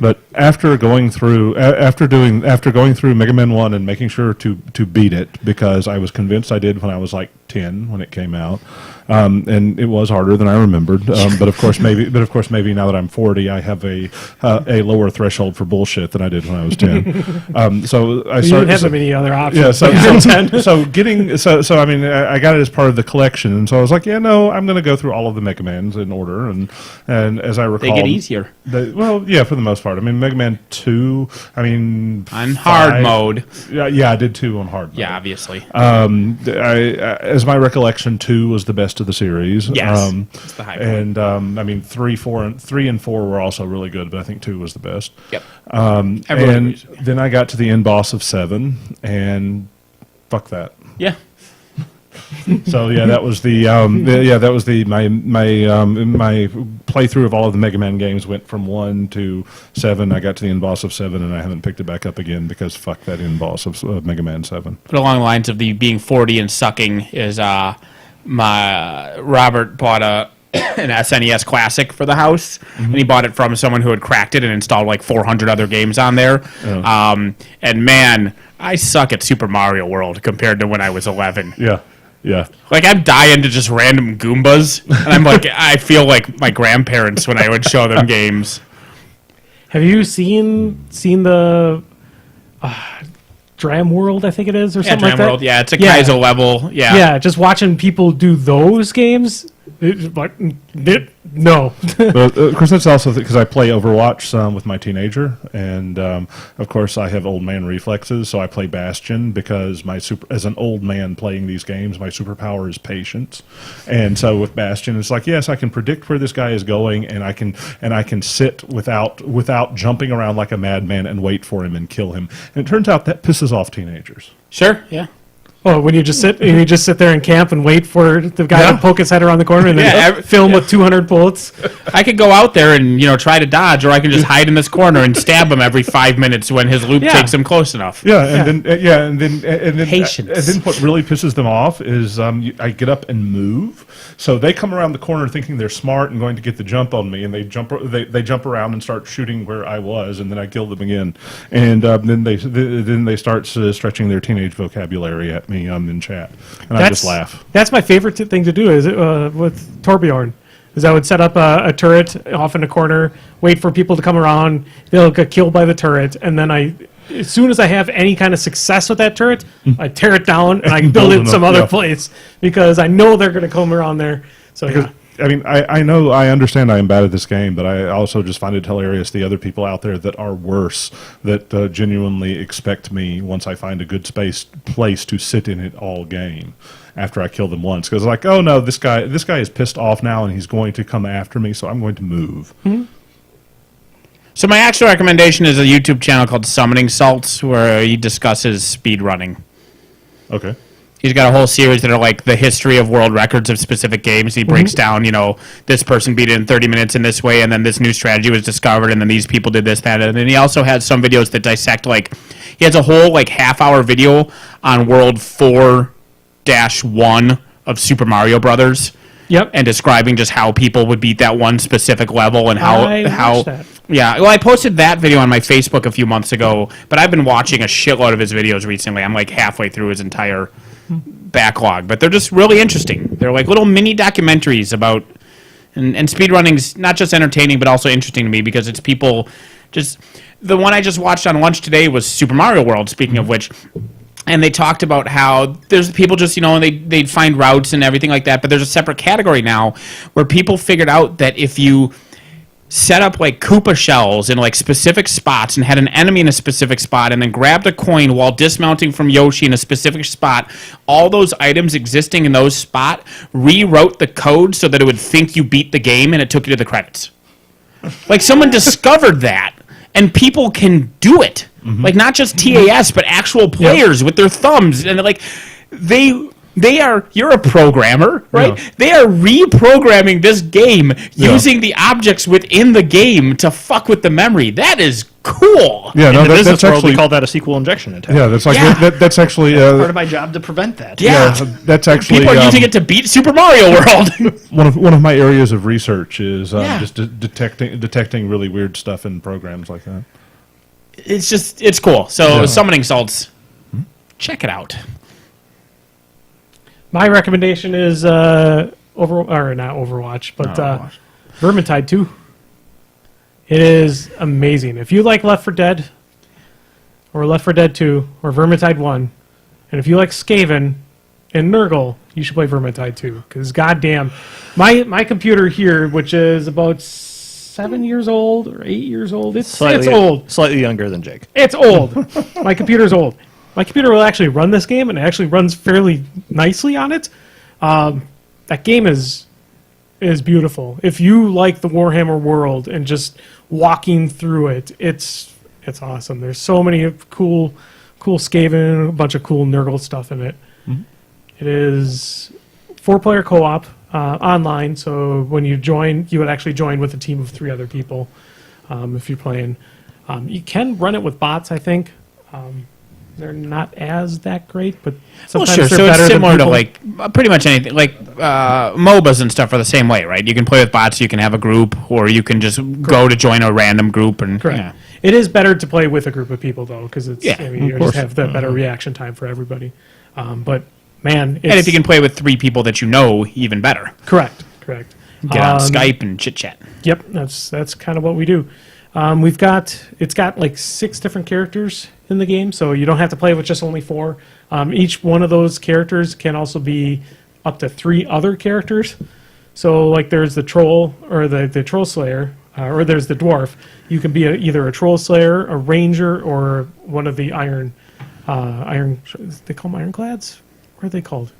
but after going through after going through Mega Man 1 and making sure to beat it, because I was convinced I did when I was like 10 when it came out, and it was harder than I remembered. But of course maybe now that I'm 40, I have a lower threshold for bullshit than I did when I was 10. So I You started. didn't have that many other options. Yeah, so I mean, I got it as part of the collection, and so I was like, yeah, no, I'm going to go through all of the Mega Mans in order, and as I recall, They get easier. Well, yeah, for the most part. I mean, Mega Man 2. I mean, On hard mode. Yeah, I did 2 on hard mode. Yeah, obviously. As my recollection, 2 was the best of the series. Yes, it's the high point. And I mean, 3 and 4 were also really good, but I think 2 was the best. Yep. And Everyone agrees. then I got to the end boss of 7, and fuck that. Yeah. So yeah, that was my playthrough of all of the Mega Man games went from 1 to 7. I got to the end boss of 7, and I haven't picked it back up again because fuck that end boss of Mega Man 7. But along the lines of the being 40 and sucking is my Robert bought an SNES Classic for the house, and he bought it from someone who had cracked it and installed like 400 other games on there. Oh. And man, I suck at Super Mario World compared to when I was 11. Yeah. Like, I'm dying to just random Goombas, and I'm like, I feel like my grandparents when I would show them games. Have you seen the Dram World, I think it is, or Yeah, something like Dram that? World, yeah, it's a Yeah. Kaizo level, Yeah, just watching people do those games, no. Of course, that's also because I play Overwatch with my teenager, and of course, I have old man reflexes, so I play Bastion because as an old man playing these games, my superpower is patience, and so with Bastion, it's like, yes, I can predict where this guy is going, and I can sit without jumping around like a madman and wait for him and kill him, and it turns out that pisses off teenagers. Sure, yeah. Oh, when you just sit there and camp and wait for the guy to poke his head around the corner and then film with 200 bullets. I could go out there and try to dodge, or I can just hide in this corner and stab him every 5 minutes when his loop takes him close enough. And then Patience. And then what really pisses them off is I get up and move, so they come around the corner thinking they're smart and going to get the jump on me, and they jump around and start shooting where I was, and then I kill them again, and then they start stretching their teenage vocabulary at me in chat, and I just laugh. That's my favorite thing to do is with Torbjorn. Is I would set up a turret off in a corner, wait for people to come around, they'll get killed by the turret, and then as soon as I have any kind of success with that turret, I tear it down and I build it in some other place because I know they're going to come around there. So yeah. I mean, I understand I am bad at this game, but I also just find it hilarious the other people out there that are worse, that genuinely expect me, once I find a good place to sit in it all game, after I kill them once. Because like, oh no, this guy is pissed off now and he's going to come after me, so I'm going to move. Mm-hmm. So my actual recommendation is a YouTube channel called Summoning Salts, where he discusses speed running. Okay. He's got a whole series that are like the history of world records of specific games. He breaks down, this person beat it in 30 minutes in this way, and then this new strategy was discovered, and then these people did this, that, and then he also has some videos that dissect, like, he has a whole, like, half-hour video on World 4-1 of Super Mario Brothers. Yep. And describing just how people would beat that one specific level and how watched that. Yeah, well, I posted that video on my Facebook a few months ago, but I've been watching a shitload of his videos recently. I'm like halfway through his entire backlog, but they're just really interesting. They're like little mini documentaries about, and speedrunning's not just entertaining, but also interesting to me because it's people just, the one I just watched on lunch today was Super Mario World, speaking of which, and they talked about how there's people just, they'd find routes and everything like that, but there's a separate category now where people figured out that if you set up like Koopa shells in like specific spots and had an enemy in a specific spot and then grabbed a coin while dismounting from Yoshi in a specific spot, all those items existing in those spots rewrote the code so that it would think you beat the game and it took you to the credits. Like someone discovered that, and people can do it. Like not just TAS, but actual players with their thumbs, and like they are. You're a programmer, right? Yeah. They are reprogramming this game using the objects within the game to fuck with the memory. That is cool. Yeah, In no, the that's business world, actually we call that a SQL injection attack. yeah, that's like Yeah. that's actually Part of my job to prevent that. Yeah. that's actually People are using it to beat Super Mario World. one of my areas of research is Yeah. just detecting really weird stuff in programs like that. It's cool. So summoning salts, check it out. My recommendation is not Overwatch, but Vermintide 2. It is amazing. If you like Left 4 Dead, or Left 4 Dead 2, or Vermintide 1, and if you like Skaven and Nurgle, you should play Vermintide 2. Because goddamn, my computer here, which is about 7 years old or 8 years old, it's old. Slightly younger than Jake. It's old. My computer's old. My computer will actually run this game, and it actually runs fairly nicely on it. That game is beautiful. If you like the Warhammer world and just walking through it, it's awesome. There's so many cool Skaven, a bunch of cool Nurgle stuff in it. It is 4-player co-op online, so when you join, you would actually join with a team of 3 other people if you're playing. You can run it with bots, I think. They're not as that great, but sometimes they're So better it's than similar to people. like pretty much anything. Like MOBAs and stuff are the same way, right? You can play with bots, you can have a group, or you can just go to join a random group. And Correct. yeah. It is better to play with a group of people, though, because it's Yeah, I mean, you just have the better reaction time for everybody. But man, it's, And if you can play with 3 people that you know, even better. correct. Get on Skype and chit chat. Yep, that's kind of what we do. It's got like 6 different characters in the game, so you don't have to play with just only 4. Each one of those characters can also be up to 3 other characters. So like there's the troll or the troll slayer, or there's the dwarf. You can be either a troll slayer, a ranger, or one of the iron. They call them ironclads. What are they called?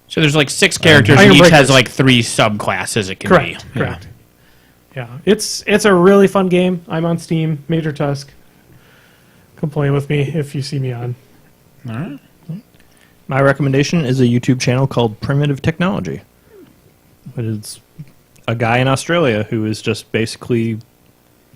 So there's like 6 characters, Iron and each Breakers. has like 3 subclasses it can Correct. be. Correct. Yeah, it's a really fun game. I'm on Steam. Major Tusk. Come play with me if you see me on. All right. My recommendation is a YouTube channel called Primitive Technology. It is a guy in Australia who is just basically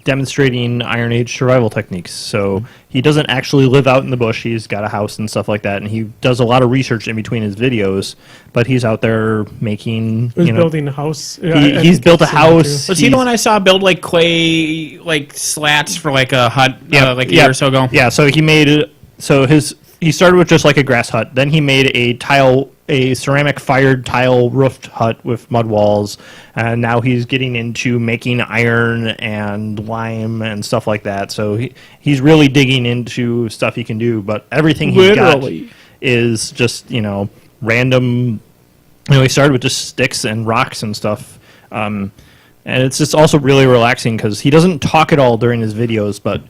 demonstrating Iron Age survival techniques. So he doesn't actually live out in the bush. He's got a house and stuff like that, and he does a lot of research in between his videos. But he's out there making, Who's building a house? he's built a house. Was he the one I saw build like clay like slats for like a hut like a year or so ago? Yeah, so he made he started with just like a grass hut. Then he made a ceramic fired tile roofed hut with mud walls, and now he's getting into making iron and lime and stuff like that. So he's really digging into stuff he can do, but everything he's Literally. got is just, random. He started with just sticks and rocks and stuff. And it's just also really relaxing because he doesn't talk at all during his videos, but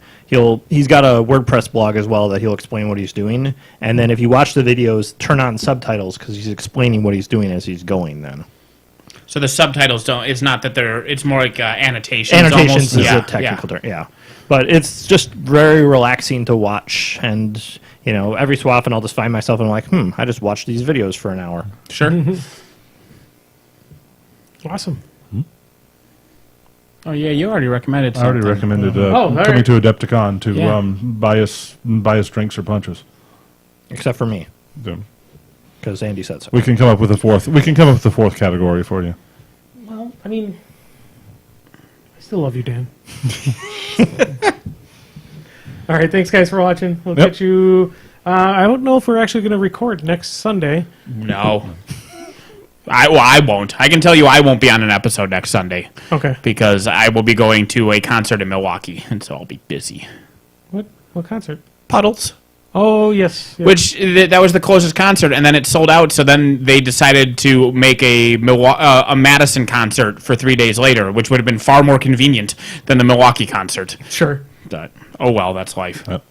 he's got a WordPress blog as well that he'll explain what he's doing. And then if you watch the videos, turn on subtitles because he's explaining what he's doing as he's going then. So the subtitles don't. It's not that they're. It's more like annotations. Annotations almost. is Yeah, a technical term, yeah. But it's just very relaxing to watch. And, every so often I'll just find myself and I'm like, I just watched these videos for an hour. Sure. Awesome. Oh yeah, you already recommended. I already something. recommended all coming right. to Adepticon to Yeah. buy us drinks or punches. Except for me, So because Andy said so. we can come up with a fourth. We can come up with a 4th category for you. Well, I mean, I still love you, Dan. All right, thanks guys for watching. We'll Yep. catch you. I don't know if we're actually going to record next Sunday. No. I won't. I can tell you I won't be on an episode next Sunday Okay. because I will be going to a concert in Milwaukee, and so I'll be busy. What concert? Puddles. Oh yes. Which that was the closest concert, and then it sold out. So then they decided to make a Madison concert for 3 days later, which would have been far more convenient than the Milwaukee concert. Sure. But, oh well, that's life. Yep.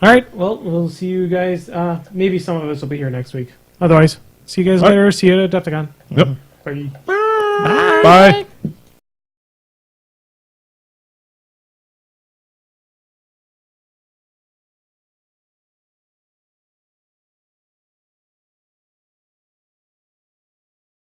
All right. Well, we'll see you guys. Maybe some of us will be here next week. Otherwise, see you guys All right. later. See you at Adepticon. Yep. Bye. Bye.